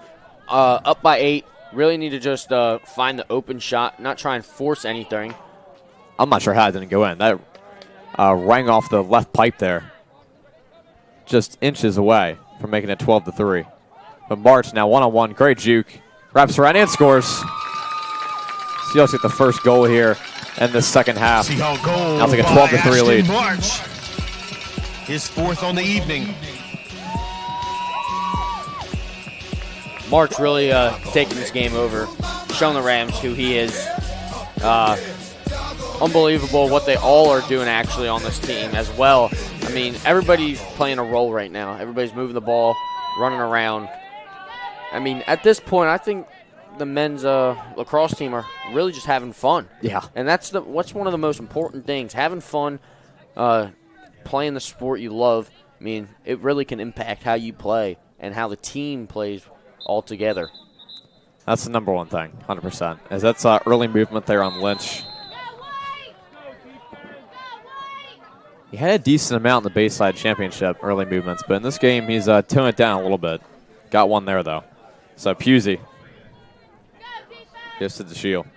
Up by 8. Really need to just find the open shot, not try and force anything. I'm not sure how it didn't go in. That rang off the left pipe there. Just inches away from making it 12-3. But March now one-on-one. Great juke. Wraps around and scores. Seahawks get the first goal here in the second half. Seahawks goal. Now take a 12-3 lead. March. His fourth on the evening. March really taking this game over, showing the Rams who he is. Unbelievable what they all are doing actually on this team as well. I mean, everybody's playing a role right now. Everybody's moving the ball, running around. I mean, at this point, I think the men's lacrosse team are really just having fun. Yeah. And what's one of the most important things, having fun, playing the sport you love. I mean, it really can impact how you play and how the team plays all together. That's the number one thing, 100%. As that's early movement there on Lynch. He had a decent amount in the Bayside Championship, early movements, but in this game he's toned it down a little bit. Got one there, though. So Pusey gives to the Shield.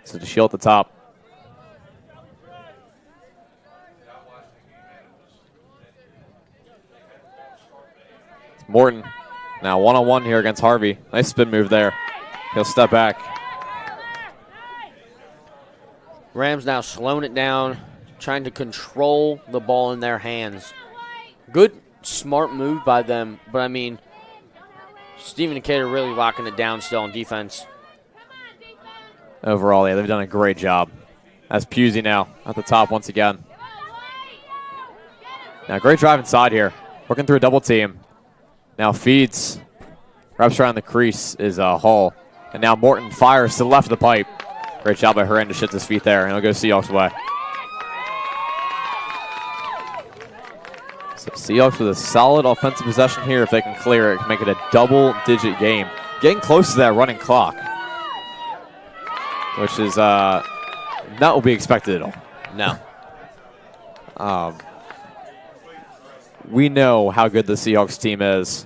So the Shield at the top. It's Morton. Now one-on-one here against Harvey. Nice spin move there. He'll step back. Rams now slowing it down, trying to control the ball in their hands. Good, smart move by them, but I mean, Stephen and Kate are really locking it down still on defense. Overall, yeah, they've done a great job. That's Pusey now at the top once again. Now, great drive inside here. Working through a double team. Now feeds. Wraps around the crease is Hall. And now Morton fires to the left of the pipe. Great job by Horan to shift his feet there, and he'll go Seahawks way. So Seahawks with a solid offensive possession here. If they can clear it, can make it a double-digit game. Getting close to that running clock, which is not what we expected at all. No. We know how good the Seahawks team is.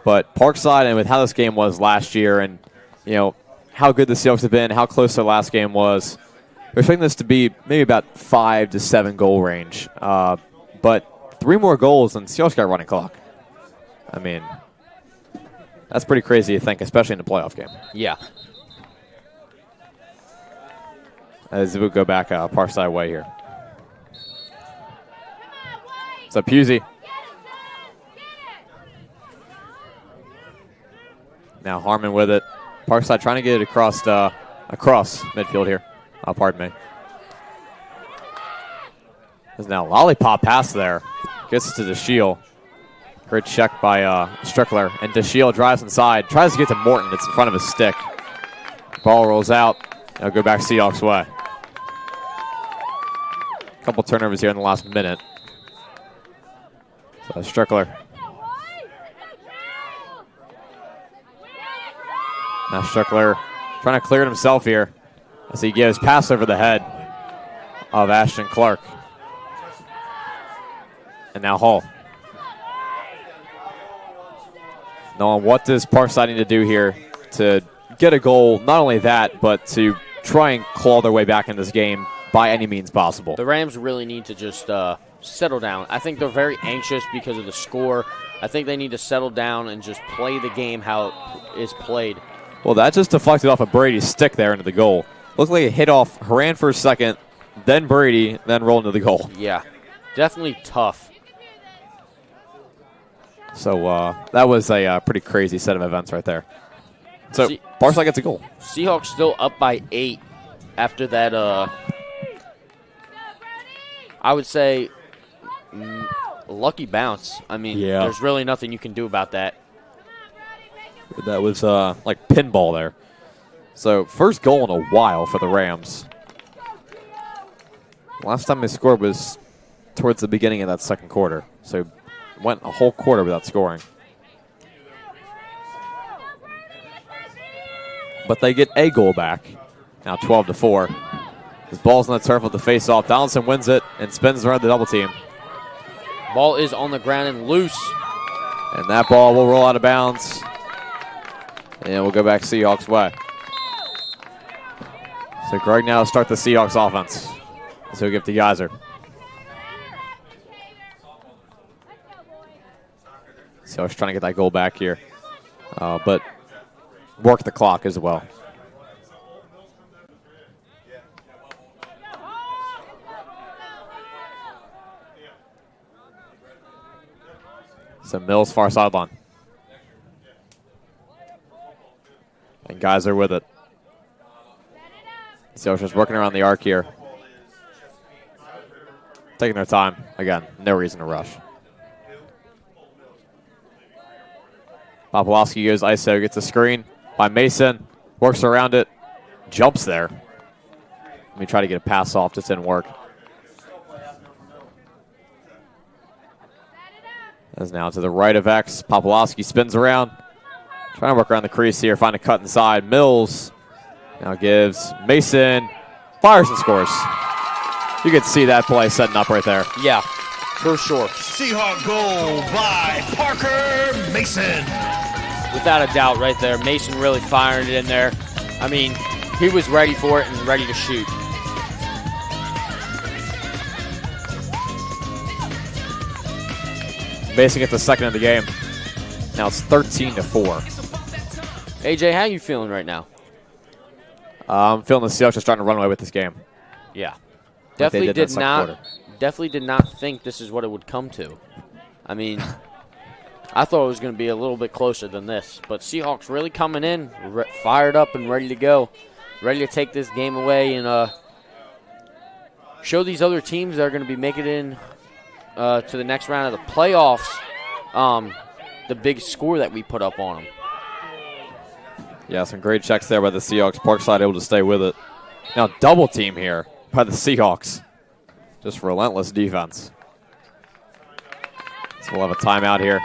But Parkside, and with how this game was last year and, you know, how good the Seahawks have been, how close their last game was, we're expecting this to be maybe about 5 to 7 goal range. But 3 more goals and Seahawks got a running clock. I mean, that's pretty crazy to think, especially in a playoff game. Yeah. As we go back Parkside way here. So Pusey. Now Harmon with it. Parkside trying to get it across midfield here. Pardon me. There's now a lollipop pass there. Gets to DeShiel. Great check by Strickler. And DeShiel drives inside. Tries to get to Morton. It's in front of his stick. Ball rolls out. Now go back Seahawks way. Couple turnovers here in the last minute. So Strickler. Now Strickler trying to clear it himself here as he gives pass over the head of Ashton Clark. And now Hall. Knowing what does Parkside need to do here to get a goal, not only that, but to try and claw their way back in this game by any means possible. The Rams really need to just settle down. I think they're very anxious because of the score. I think they need to settle down and just play the game how it is played. Well, that just deflected off of Brady's stick there into the goal. Looked like it hit off Haran for a second, then Brady, then rolled into the goal. Yeah, definitely tough. So that was a pretty crazy set of events right there. So Parkside gets a goal. Seahawks still up by 8 after that, I would say, lucky bounce. I mean, there's really nothing you can do about that. That was like pinball there. So first goal in a while for the Rams. Last time they scored was towards the beginning of that second quarter. So went a whole quarter without scoring. But they get a goal back. Now 12-4. His ball's on the turf with the face-off. Donaldson wins it and spins around the double team. Ball is on the ground and loose. And that ball will roll out of bounds. And we'll go back Seahawks way. So Greg now start the Seahawks offense. So he'll give to Geyser. Seahawks trying to get that goal back here. But work the clock as well. So Mills far sideline. And Geyser with it. Seahawks just working around the arc here. Taking their time. Again, no reason to rush. Popolowski goes ISO, gets a screen by Mason. Works around it. Jumps there. Let me try to get a pass off. Just didn't work. As now to the right of X. Popolowski spins around. Trying to work around the crease here. Find a cut inside. Mills now gives Mason. Fires and scores. You can see that play setting up right there. Yeah, for sure. Seahawk goal by Parker Mason. Without a doubt right there. Mason really firing it in there. I mean, he was ready for it and ready to shoot. Mason gets the second of the game. Now it's 13-4. AJ, how you feeling right now? I'm feeling the Seahawks are starting to run away with this game. Yeah. Like Definitely did not think this is what it would come to. I mean, I thought it was going to be a little bit closer than this. But Seahawks really coming in, fired up and ready to go. Ready to take this game away and show these other teams that are going to be making it in to the next round of the playoffs the big score that we put up on them. Yeah, some great checks there by the Seahawks. Parkside able to stay with it. Now double team here by the Seahawks. Just relentless defense. So we'll have a timeout here.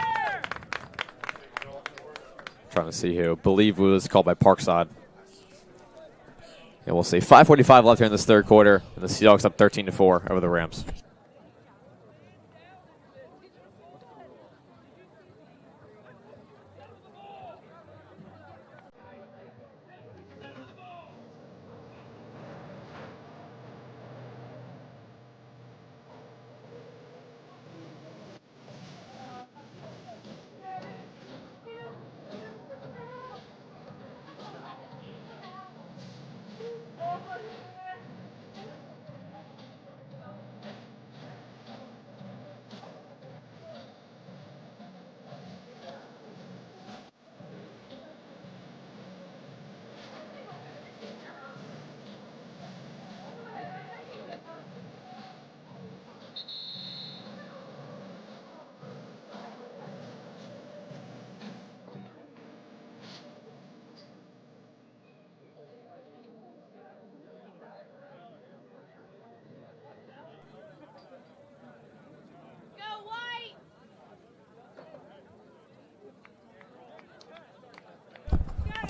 Trying to see who. Believe was called by Parkside. And we'll see. 5:45 left here in this third quarter. And the Seahawks up 13-4 over the Rams.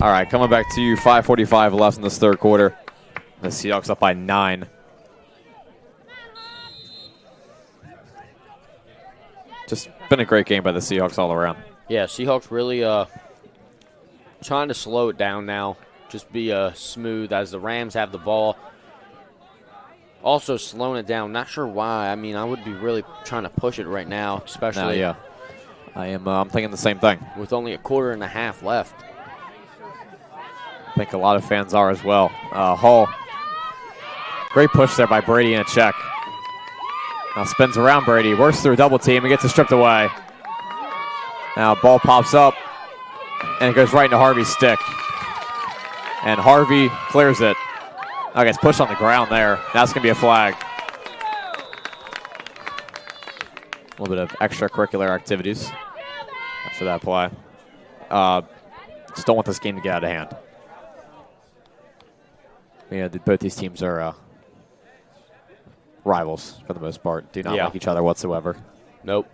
All right, coming back to you, 5:45 left in this third quarter. The Seahawks up by 9. Just been a great game by the Seahawks all around. Yeah, Seahawks really trying to slow it down now. Just be smooth as the Rams have the ball. Also slowing it down. Not sure why. I mean, I would be really trying to push it right now, especially yeah. I'm thinking the same thing. with only a quarter and a half left. I think a lot of fans are as well. Hall, great push there by Brady in a check. Now spins around Brady, works through a double team and gets it stripped away. Now ball pops up and it goes right into Harvey's stick. And Harvey clears it. Okay, it's pushed on the ground there. That's going to be a flag. A little bit of extracurricular activities after that play. Just don't want this game to get out of hand. Yeah, both these teams are rivals for the most part. Do not like each other whatsoever. Nope.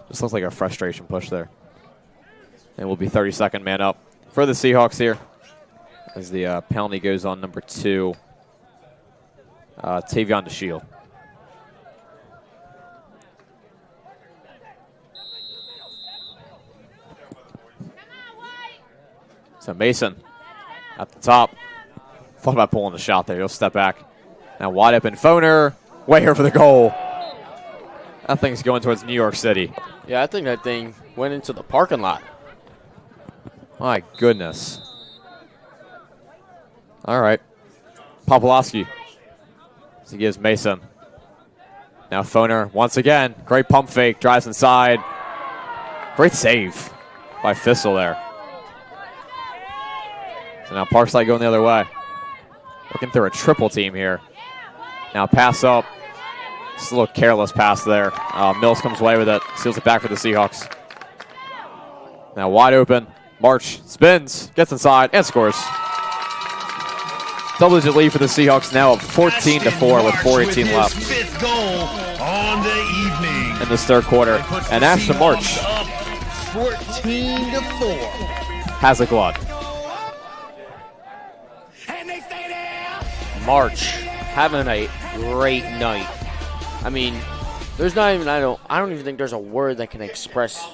Just looks like a frustration push there. And we'll be 32nd man up for the Seahawks here as the penalty goes on number 2, Tavion DeShield. So Mason at the top. Thought about pulling the shot there. He'll step back. Now wide open Foner. Way here for the goal. That thing's going towards New York City. Yeah, I think that thing went into the parking lot. My goodness. All right. Popolowski. He gives Mason. Now Foner once again. Great pump fake. Drives inside. Great save by Fissel there. So now Parkside going the other way. Looking through a triple team here. Now pass up. Just a little careless pass there. Mills comes away with it. Seals it back for the Seahawks. Now wide open. March spins, gets inside, and scores. Double-digit lead for the Seahawks now up 14-4 with 4:18 left. Fifth goal on the evening. In this third quarter. And Ashton March 14-4. has a glove. March having a great night. I mean, there's not even I don't even think there's a word that can express.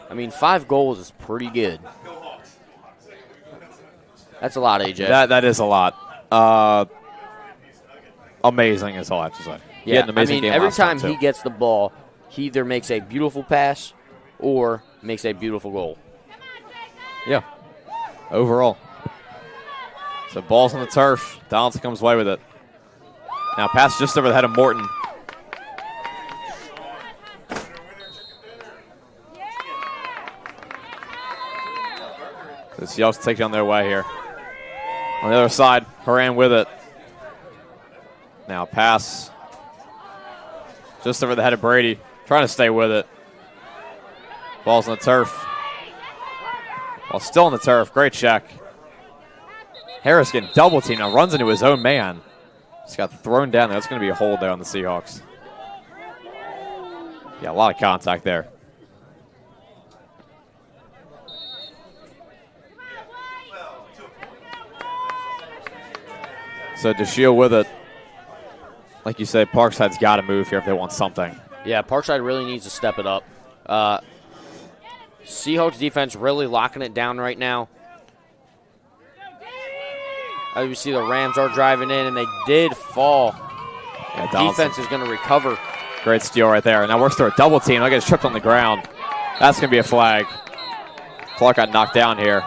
I mean, 5 goals is pretty good. That's a lot, AJ. That is a lot. Amazing is all I have to say. Yeah, an amazing game every last time too. he gets the ball, he either makes a beautiful pass or makes a beautiful goal. Yeah. Overall. So ball's on the turf. Donaldson comes away with it. Now pass just over the head of Morton. The Seahawks take it on their way here. On the other side, Horan with it. Now pass just over the head of Brady. Trying to stay with it. Ball's on the turf. Ball still on the turf. Great check. Harris getting double teamed. Now runs into his own man. Just got thrown down there. That's going to be a hold there on the Seahawks. Yeah, a lot of contact there. So DeShield with it. Like you said, Parkside's got to move here if they want something. Yeah, Parkside really needs to step it up. Seahawks defense really locking it down right now. As we see, the Rams are driving in, and they did fall. Yeah, defense is going to recover. Great steal right there. Now works through a double team. I get tripped on the ground. That's going to be a flag. Clark got knocked down here.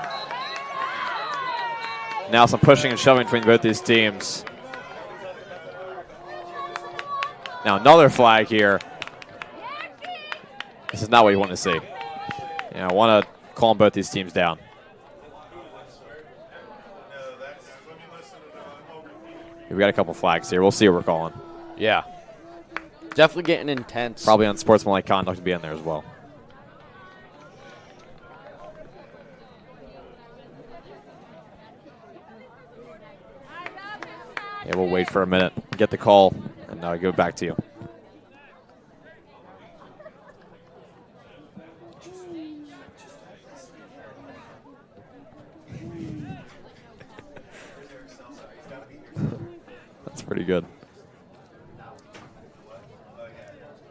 Now some pushing and shoving between both these teams. Now another flag here. This is not what you want to see. I want to calm both these teams down. We got a couple flags here. We'll see what we're calling. Yeah. Definitely getting intense. Probably unsportsmanlike conduct to be in there as well. Yeah, we'll wait for a minute, get the call, and go back to you. pretty good.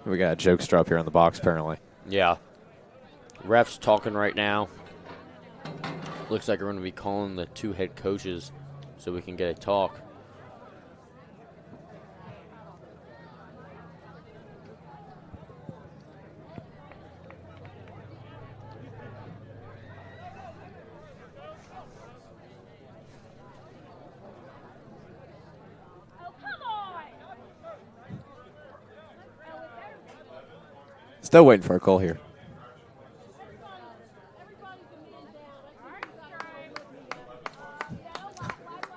We got a jokester up here in the box, apparently. Yeah. Ref's talking right now. Looks like we're going to be calling the 2 head coaches so we can get a talk. Still waiting for a call here.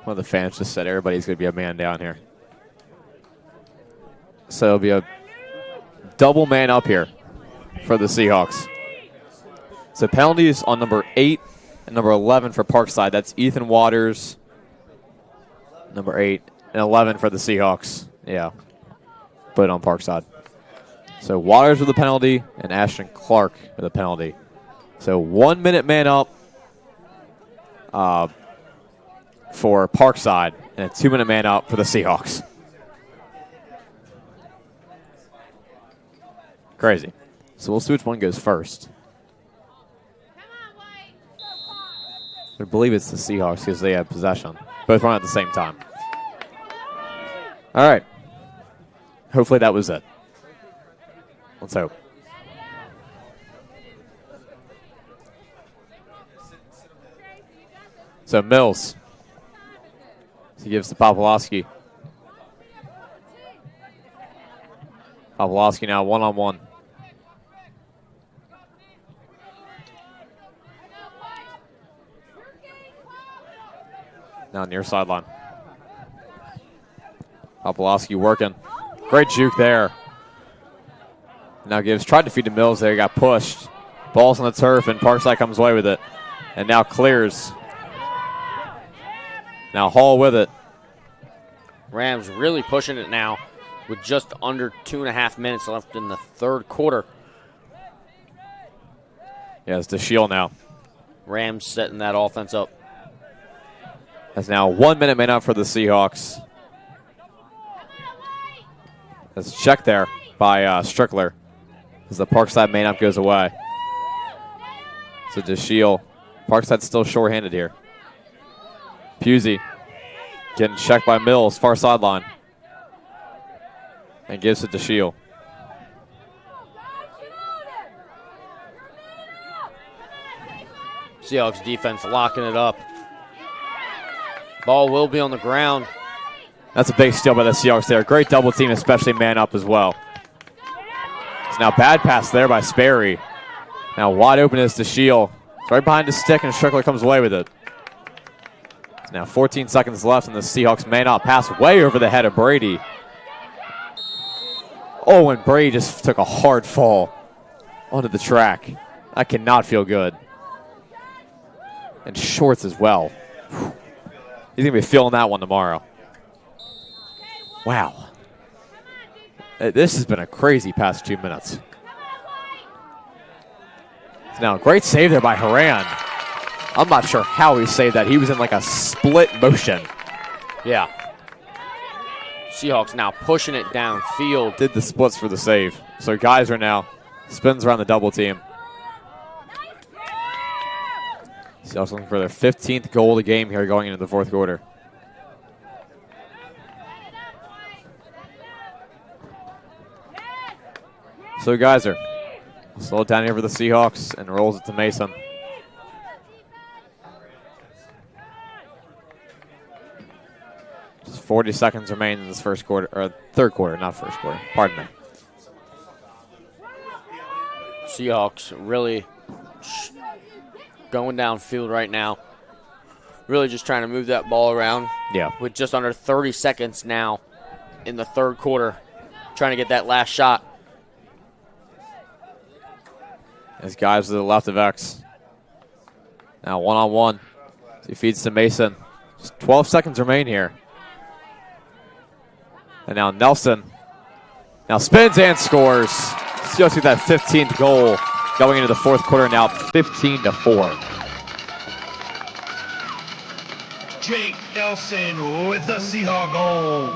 One of the fans just said everybody's going to be a man down here. So it'll be a double man up here for the Seahawks. So penalties on number 8 and number 11 for Parkside. That's Ethan Waters, number 8, and 11 for the Seahawks. Yeah, put it on Parkside. So Waters with the penalty and Ashton Clark with the penalty. So 1 minute man up for Parkside and a 2 minute man up for the Seahawks. Crazy. So we'll see which one goes first. I believe it's the Seahawks because they have possession. Both run at the same time. All right. Hopefully that was it. Let's hope. So Mills. He gives to Popolowski. Popolowski now one-on-one. Now near sideline. Popolowski working. Great juke there. Now tried to feed to Mills there, got pushed. Ball's on the turf, and Parkside comes away with it. And now clears. Now Hall with it. Rams really pushing it now with just under 2.5 minutes left in the third quarter. Yeah, it's DeShiel now. Rams setting that offense up. That's now 1 minute man up for the Seahawks. That's checked there by Strickler as the Parkside man up goes away. So DeShiel. Parkside's still short-handed here. Pusey getting checked by Mills, far sideline. And gives it to DeShiel. Seahawks defense locking it up. Ball will be on the ground. That's a big steal by the Seahawks there. Great double team, especially man up as well. It's now bad pass there by Sperry. Now wide open is DeShiel. It's right behind the stick, and Strickler comes away with it. It's now 14 seconds left, and the Seahawks man up. Pass way over the head of Brady. Oh, and Brady just took a hard fall onto the track. That cannot feel good. And shorts as well. He's going to be feeling that one tomorrow. Wow. This has been a crazy past 2 minutes. Now, great save there by Haran. I'm not sure how he saved that. He was in like a split motion. Yeah. Seahawks now pushing it downfield. Did the splits for the save. So Geyser now spins around the double team. Seahawks looking for their 15th goal of the game here going into the fourth quarter. So Geyser slow it down here for the Seahawks and rolls it to Mason. Just 40 seconds remain in this first quarter, or third quarter, not first quarter. Pardon me. Seahawks really going downfield right now. Really just trying to move that ball around. Yeah. With just under 30 seconds now in the third quarter. Trying to get that last shot. As guys to the left of X. Now one-on-one. He feeds to Mason. Just 12 seconds remain here. And now Nelson. Now spins and scores. Seahawks get that 15th goal going into the fourth quarter now 15-4. Jake Nelson with the Seahawk goal.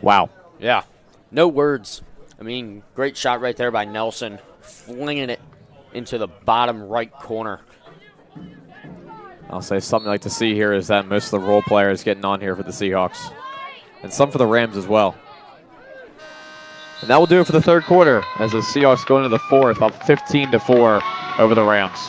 Wow. Yeah. No words. I mean, great shot right there by Nelson, flinging it into the bottom right corner. I'll say something I like to see here is that most of the role players getting on here for the Seahawks. And some for the Rams as well. And that will do it for the third quarter as the Seahawks go into the fourth up 15-4 over the Rams.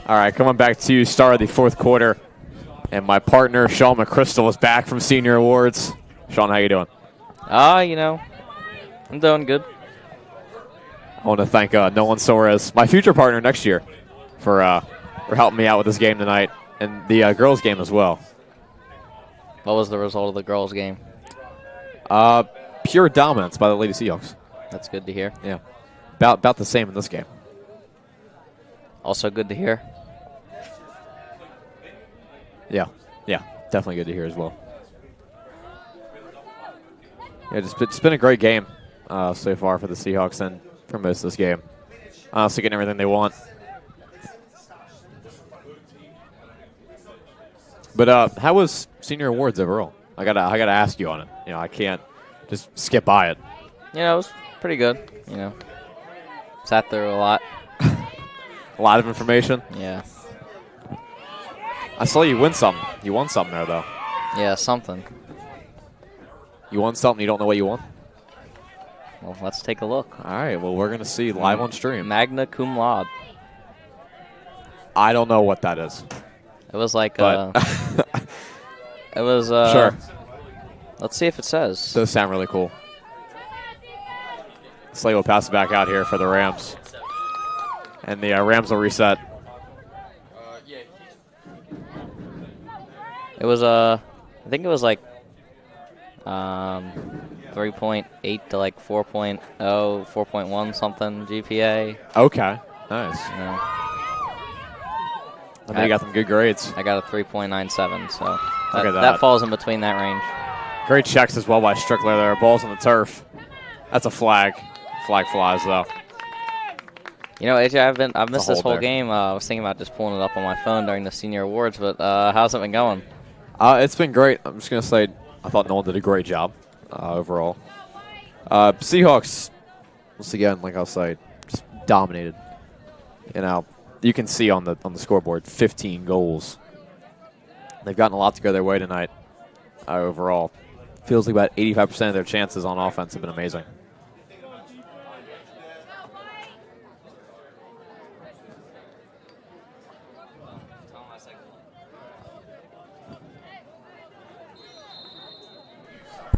All right, coming back to start of the fourth quarter. And my partner, Sean McChrystal, is back from Senior Awards. Sean, how you doing? You know, I'm doing good. I want to thank Nolan Soares, my future partner next year, for helping me out with this game tonight and the girls' game as well. What was the result of the girls' game? Pure dominance by the Lady Seahawks. That's good to hear. Yeah, about the same in this game. Also good to hear. Yeah, definitely good to hear as well. Yeah, it's been a great game so far for the Seahawks and for most of this game. Honestly, getting everything they want. But how was Senior Awards overall? I gotta ask you on it. You know, I can't just skip by it. You know, it was pretty good. You know, sat through a lot. A lot of information. Yeah. I saw you win something. You won something there, though. Yeah, something. You won something. You don't know what you won? Well, let's take a look. All right. Well, we're going to see live on stream. Magna cum laude. I don't know what that is. It was like But it was sure. Let's see if it says. Does sound really cool. Slade will pass it back out here for the Rams. And the Rams will reset. It was I think it was like 3.8 to like 4.0, 4.1 something GPA. Okay. Nice. You know. I know you got some good grades. I got a 3.97, so Look at that. that falls in between that range. Great checks as well by Strickler there. Ball's on the turf. That's a flag. Flag flies, though. You know, AJ, I've missed this whole there. game. I was thinking about just pulling it up on my phone during the Senior Awards, but how's it been going? It's been great. I'm just going to say I thought Nolan did a great job overall. Seahawks, once again, like I'll say, just dominated. You know, you can see on the scoreboard, 15 goals. They've gotten a lot to go their way tonight overall. Feels like about 85% of their chances on offense have been amazing.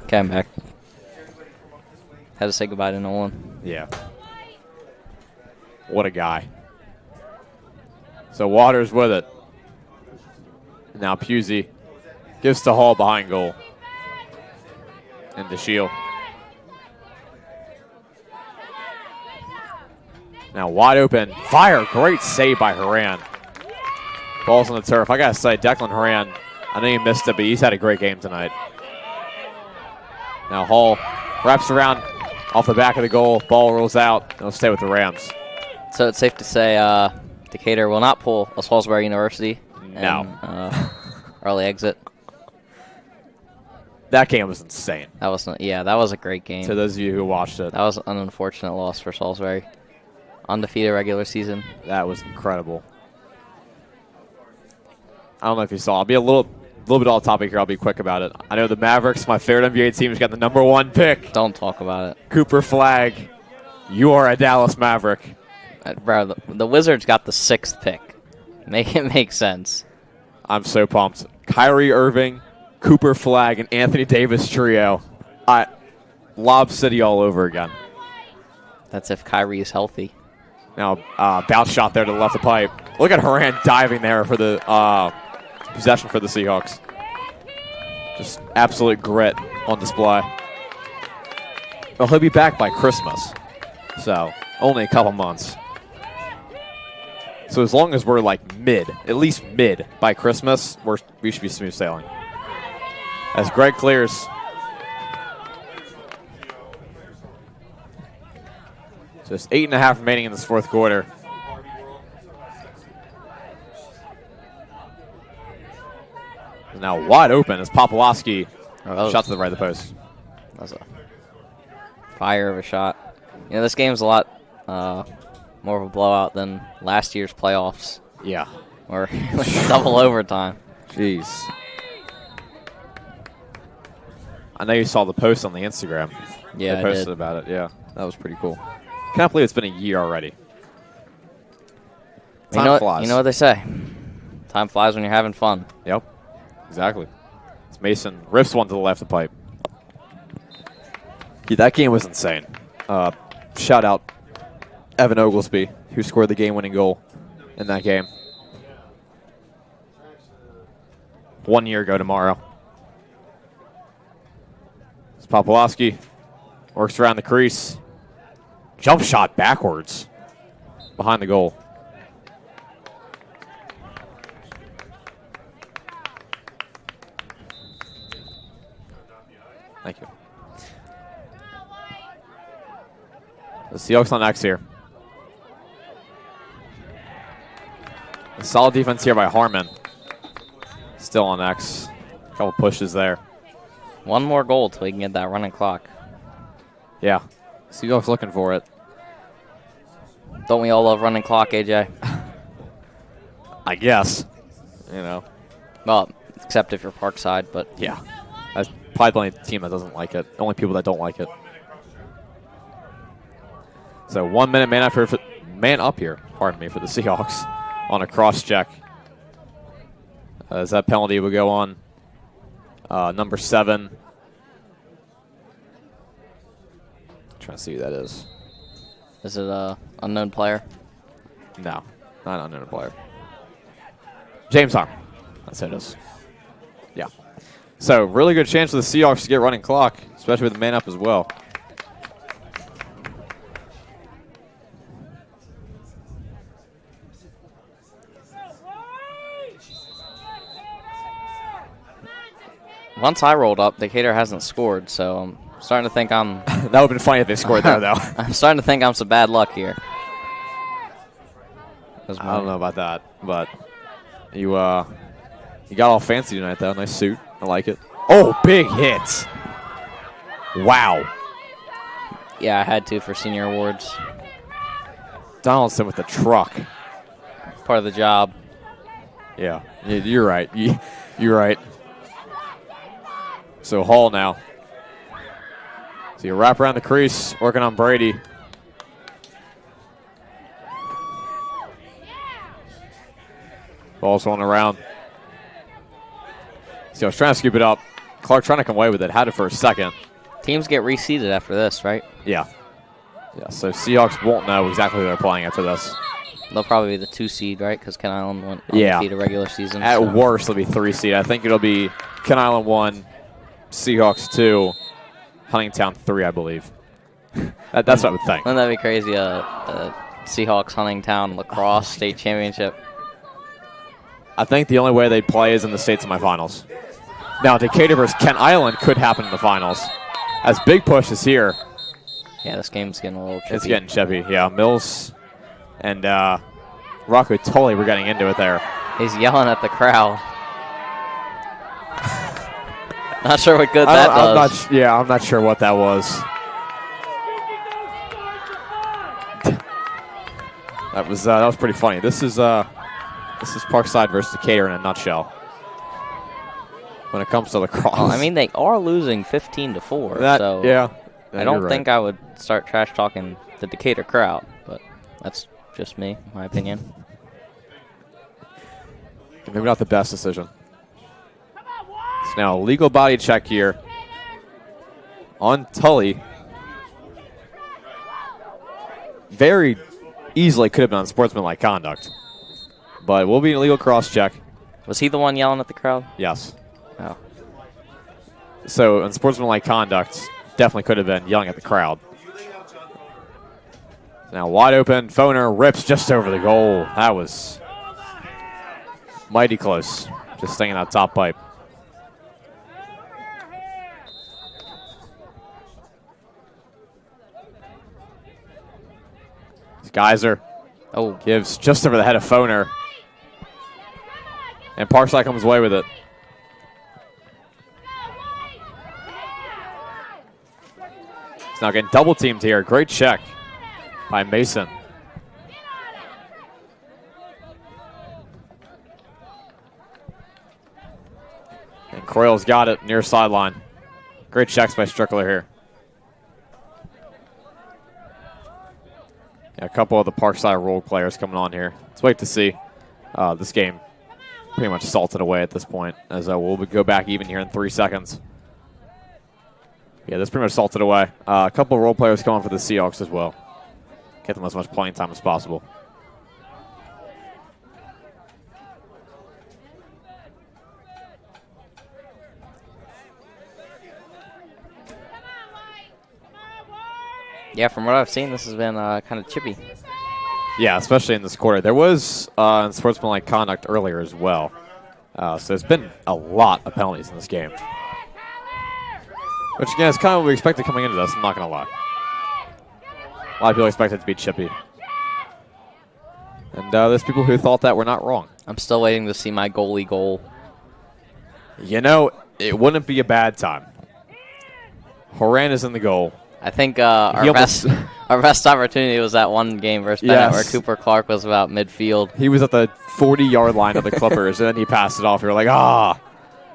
Okay, I'm back. Had to say goodbye to Nolan. Yeah. What a guy. So Waters with it. Now Pusey gives to Hall behind goal. And the shield. Now wide open. Fire. Great save by Haran. Ball's on the turf. I got to say, Declan Haran, I know he missed it, but he's had a great game tonight. Now Hall wraps around off the back of the goal. Ball rolls out. It'll stay with the Rams. So it's safe to say Decatur will not pull a Salisbury University. No. And, early exit. That game was insane. That was that was a great game. To those of you who watched it. That was an unfortunate loss for Salisbury. Undefeated regular season. That was incredible. I don't know if you saw. I'll be a little bit off topic here. I'll be quick about it. I know the Mavericks, my favorite NBA team, has got the #1 pick. Don't talk about it. Cooper Flagg, you are a Dallas Maverick. Bro, the Wizards got the 6th pick. Make it make sense. I'm so pumped. Kyrie Irving, Cooper Flagg, and Anthony Davis trio. Lob City all over again. That's if Kyrie is healthy. Now, bounce shot there to the left of pipe. Look at Haran diving there for the possession for the Seahawks. Just absolute grit on display. Well, he'll be back by Christmas, so only a couple months. So as long as we're like at least mid by Christmas, we should be smooth sailing. As Greg clears. Just 8.5 remaining in this fourth quarter. Now wide open as Popolowski shot to the right of the post. That was a fire of a shot. You know, this game's a lot more of a blowout than last year's playoffs. Yeah. Or double overtime. Jeez. I know you saw the post on the Instagram. Yeah, they posted I did. about it. Yeah, that was pretty cool. Can't believe it's been a year already. Time flies. You know what they say. Time flies when you're having fun. Yep, exactly. It's Mason rips one to the left of the pipe. Yeah, that game was insane. Shout out Evan Oglesby, who scored the game-winning goal in that game. 1 year ago tomorrow. Popolowski works around the crease. Jump shot backwards behind the goal. Thank you. The Seahawks on X here. A solid defense here by Harmon. Still on X. A couple pushes there. One more goal till we can get that running clock. Yeah. Seahawks looking for it. Don't we all love running clock, AJ? I guess. You know. Well, except if you're Parkside, but yeah. That's probably the only team that doesn't like it. The only people that don't like it. So 1 minute man up here, pardon me, for the Seahawks on a cross check. As that penalty would go on number 7. Trying to see who that is. Is it a unknown player? No, not an unknown player. James Harmon. That's who it is. Yeah. So really good chance for the Seahawks to get running clock, especially with the man up as well. Once I rolled up, Decatur hasn't scored, so I'm starting to think I'm... That would have been funny if they scored there, though. I'm starting to think I'm some bad luck here. I don't know about that, but you got all fancy tonight, though. Nice suit. I like it. Oh, big hit. Wow. Yeah, I had to for senior awards. Donaldson with the truck. Part of the job. Yeah, you're right. You're right. So Hall now. So you wrap around the crease, working on Brady. Ball's rolling around. See, I was trying to scoop it up. Clark trying to come away with it. Had it for a second. Teams get reseeded after this, right? Yeah. Yeah, so Seahawks won't know exactly who they're playing after this. They'll probably be the 2 seed, right? Because Ken Island went undefeated regular season. At worst, it'll be 3 seed. I think it'll be Ken Island 1, Seahawks 2, Huntingtown 3, I believe. That's what I would think. Wouldn't that be crazy? Seahawks Huntingtown Lacrosse state championship. I think the only way they'd play is in the state semifinals. Now, Decatur versus Kent Island could happen in the finals. As Big Push is here. Yeah, this game's getting a little chippy. It's getting chippy. Yeah, Mills and Rocco Tully were getting into it there. He's yelling at the crowd. Not sure what good that does. I'm not sure what that was. That was pretty funny. This is Parkside versus Decatur in a nutshell. When it comes to lacrosse. Well, I mean, they are losing 15-4. So yeah. I don't think I would start trash talking the Decatur crowd, but that's just me, my opinion. Maybe not the best decision. It's now a legal body check here on Tully. Very easily could have been unsportsmanlike conduct, but will be an illegal cross check. Was he the one yelling at the crowd? Yes. Oh. So unsportsmanlike conduct definitely could have been yelling at the crowd. Now wide open, Foner rips just over the goal. That was mighty close. Just staying in that top pipe. Geyser gives just over the head of Foner. And Parkside comes away with it. He's now getting double teamed here. Great check by Mason. And Croyle's got it near sideline. Great checks by Strickler here. A couple of the Parkside role players coming on here. Let's wait to see. This game pretty much salted away at this point, as we'll go back even here in 3 seconds. Yeah, this pretty much salted away. A couple of role players coming for the Seahawks as well. Get them as much playing time as possible. Yeah, from what I've seen, this has been kind of chippy. Yeah, especially in this quarter. There was unsportsmanlike conduct earlier as well. So there's been a lot of penalties in this game. Which, again, is kind of what we expected coming into this, I'm not going to lie. A lot of people expected it to be chippy. And there's people who thought that were not wrong. I'm still waiting to see my goalie goal. You know, it wouldn't be a bad time. Horan is in the goal. I think our best opportunity was that one game versus Bennett where Cooper Clark was about midfield. He was at the 40-yard line of the Clippers, and then he passed it off. We were like, ah.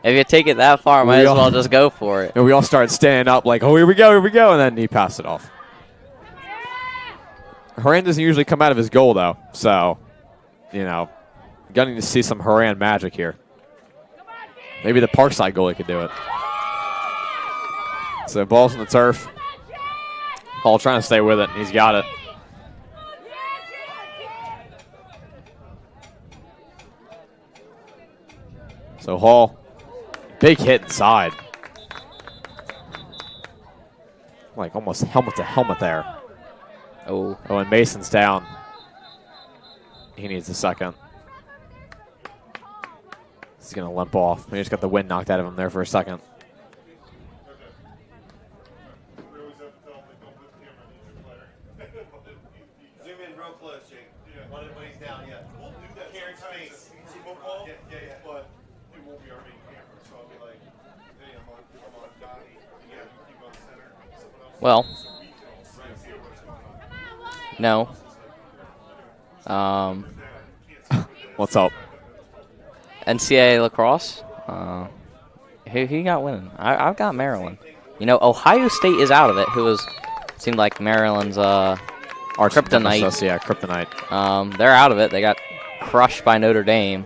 If you take it that far, might as well just go for it. And we all started standing up like, oh, here we go, and then he passed it off. Horan doesn't usually come out of his goal, though, so, you know, getting to see some Horan magic here. Maybe the Parkside goalie could do it. So ball's on the turf. Hall trying to stay with it, and he's got it. So Hall, big hit inside. Like almost helmet to helmet there. Oh, and Mason's down. He needs a second. He's going to limp off. He just got the wind knocked out of him there for a second. Well, no. What's up? NCAA lacrosse. Who got winning? I've got Maryland. You know, Ohio State is out of it. Seemed like Maryland's kryptonite. Yeah, kryptonite. They're out of it. They got crushed by Notre Dame.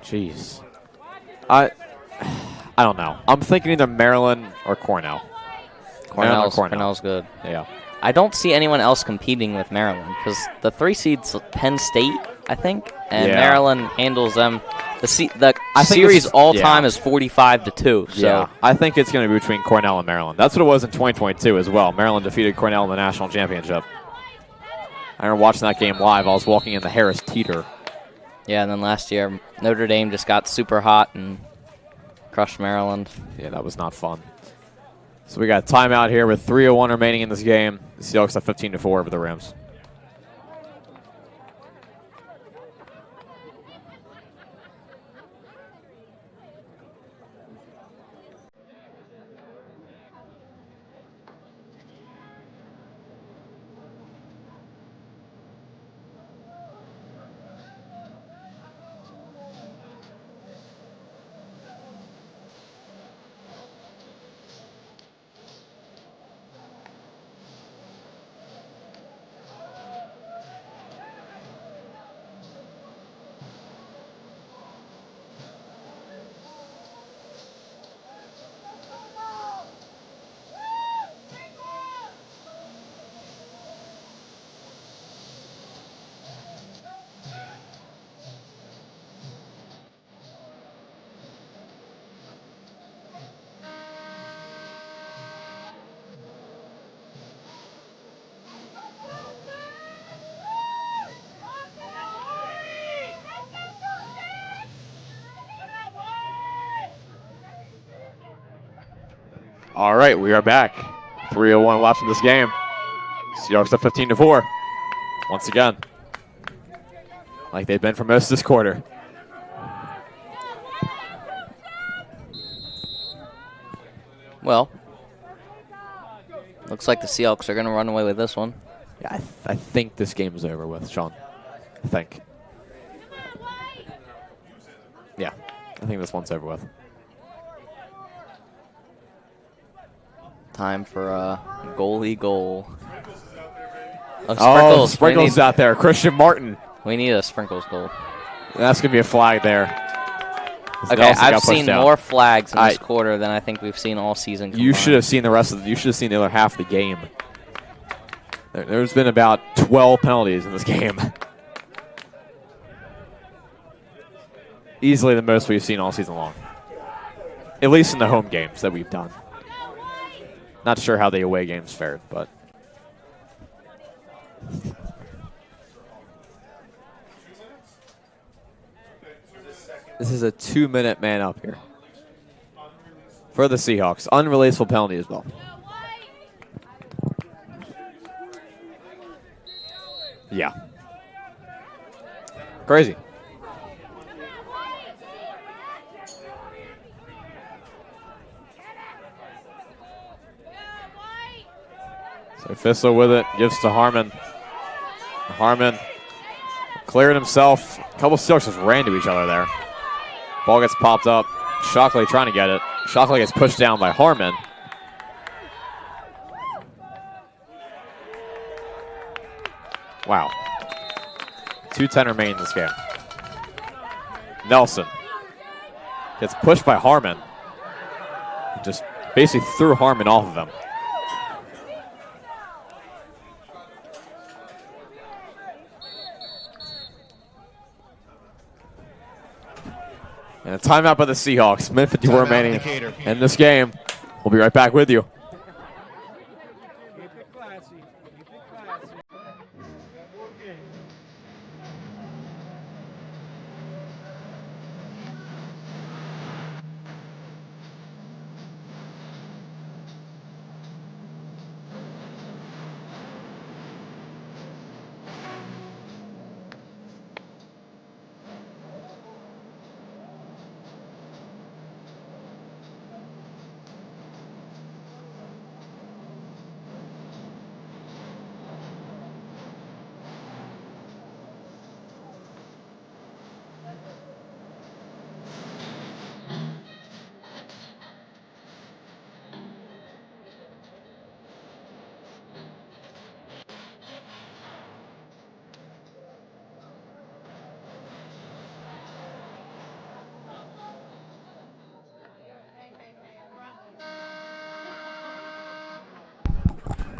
Jeez. I don't know. I'm thinking either Maryland or Cornell. Cornell's good. Yeah. I don't see anyone else competing with Maryland because the 3 seeds Penn State, I think, and Yeah. Maryland handles them. The I think series it's- all yeah. time is 45-2. So Yeah, I think it's going to be between Cornell and Maryland. That's what it was in 2022 as well. Maryland defeated Cornell in the national championship. I remember watching that game live. I was walking in the Harris Teeter. yeah, and then last year Notre Dame just got super hot and crushed Maryland. Yeah, that was not fun. So we got a timeout here with 3:01 remaining in this game. The Seahawks have 15-4 over the Rams. All right, we are back. 3:01 left in this game. Seahawks up 15-4. Once again, like they've been for most of this quarter. Well, looks like the Seahawks are going to run away with this one. Yeah, I think this game is over with, Sean. I think. Yeah, I think this one's over with. Time for a goalie goal. Oh, Sprinkles. Sprinkles out there. Christian Martin. We need a Sprinkles goal. That's going to be a flag there. Okay, Nelson I've got pushed seen down. more flags in this quarter than I think we've seen all season. You combined. should have seen the rest of. You should have seen the other half of the game. There's been about 12 penalties in this game. Easily the most we've seen all season long. At least in the home games that we've done. Not sure how the away games fared, but. This is a 2-minute man up here for the Seahawks. Unreleasable penalty as well. Yeah. Crazy. So Fissel with it, gives to Harmon. Harmon cleared himself. A couple of Seahawks just ran to each other there. Ball gets popped up. Shockley trying to get it. Shockley gets pushed down by Harmon. Wow. 2:10 remain in this game. Nelson gets pushed by Harmon. Just basically threw Harmon off of him. And a timeout by the Seahawks. Minute 54 remaining in this game. We'll be right back with you.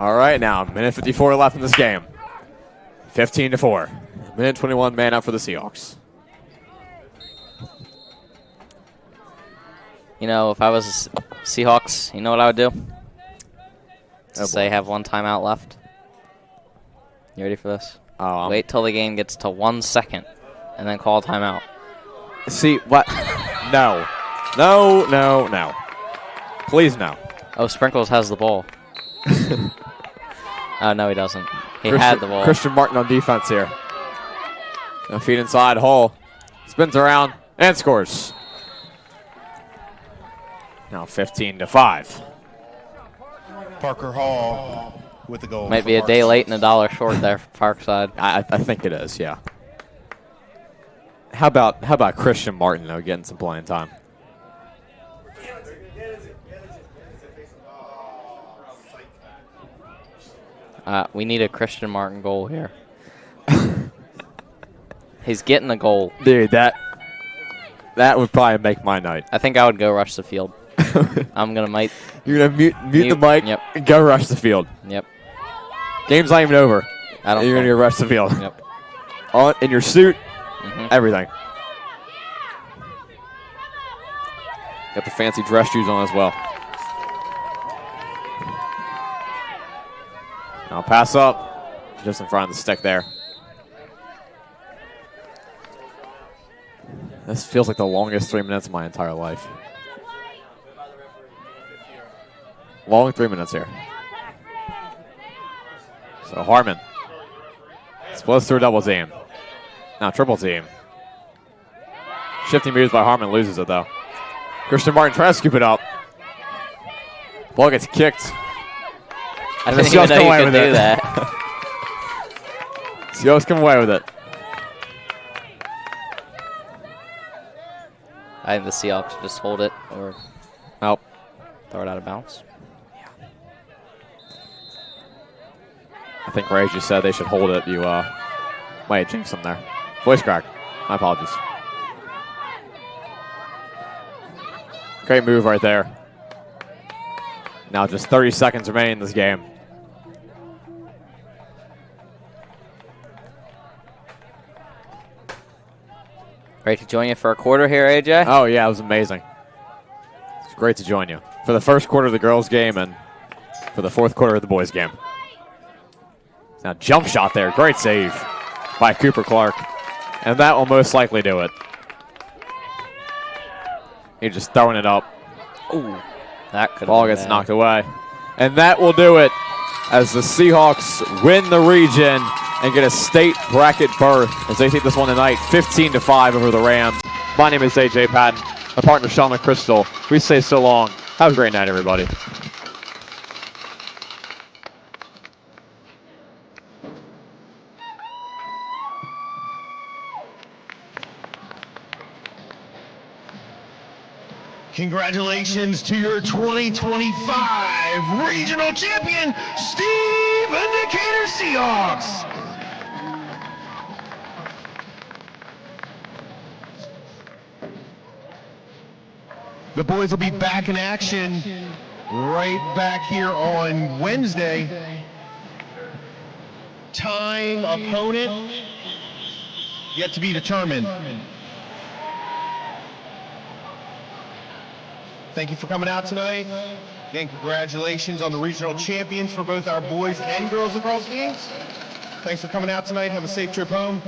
All right, now, minute 54 left in this game. 15-4. Minute 21 man out for the Seahawks. You know, if I was Seahawks, you know what I would do? Oh, Say have one timeout left. You ready for this? Oh, Wait till the game gets to 1 second, and then call a timeout. See, what? No. No, no, no. Please, no. Oh, Sprinkles has the ball. Oh, no, he doesn't. He Christian, had the ball. Christian Martin on defense here. No feet inside, Hall. Spins around and scores. Now 15-5. Parker Hall with the goal. Might be a day late and $1 short there for Parkside. I think it is, yeah. How about Christian Martin though getting some playing time? We need a Christian Martin goal here. He's getting a goal. Dude, that would probably make my night. I think I would go rush the field. I'm going to You're going to mute the mic Yep. and go rush the field. Yep. Game's not even over. I don't You're going to go rush the field. Yep. On in your suit, everything. Got the fancy dress shoes on as well. Now pass up, just in front of the stick there. This feels like the longest 3 minutes of my entire life. Long 3 minutes here. So Harmon splits through a double team. Now triple team. Shifting moves by Harmon, loses it though. Christian Martin tries to scoop it up. Ball gets kicked. I didn't even know you could do that. Seahawks come away with it. I think the Seahawks just hold it or Nope. throw it out of bounds. I think Ray just said they should hold it. You might have jinxed them there. Voice crack. My apologies. Great move right there. Now just 30 seconds remaining in this game. Ready to join you for a quarter here, AJ? Oh, yeah, it was amazing. It's great to join you for the first quarter of the girls' game and for the fourth quarter of the boys' game. Now, jump shot there. Great save by Cooper Clark. And that will most likely do it. He's just throwing it up. Ooh, that could. Ball gets knocked away. And that will do it as the Seahawks win the region and get a state bracket berth as they take this one tonight, 15-5 over the Rams. My name is AJ Patton. My partner, Sean McChrystal. We say so long. Have a great night, everybody. Congratulations to your 2025 regional champion, Steve and Decatur Seahawks. The boys will be back in action right back here on Wednesday. Time, opponent, yet to be determined. Thank you for coming out tonight. Again, congratulations on the regional champions for both our boys and girls lacrosse teams. Thanks for coming out tonight. Have a safe trip home.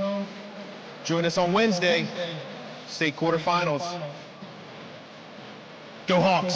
Join us on Wednesday, state quarterfinals. Go Hawks!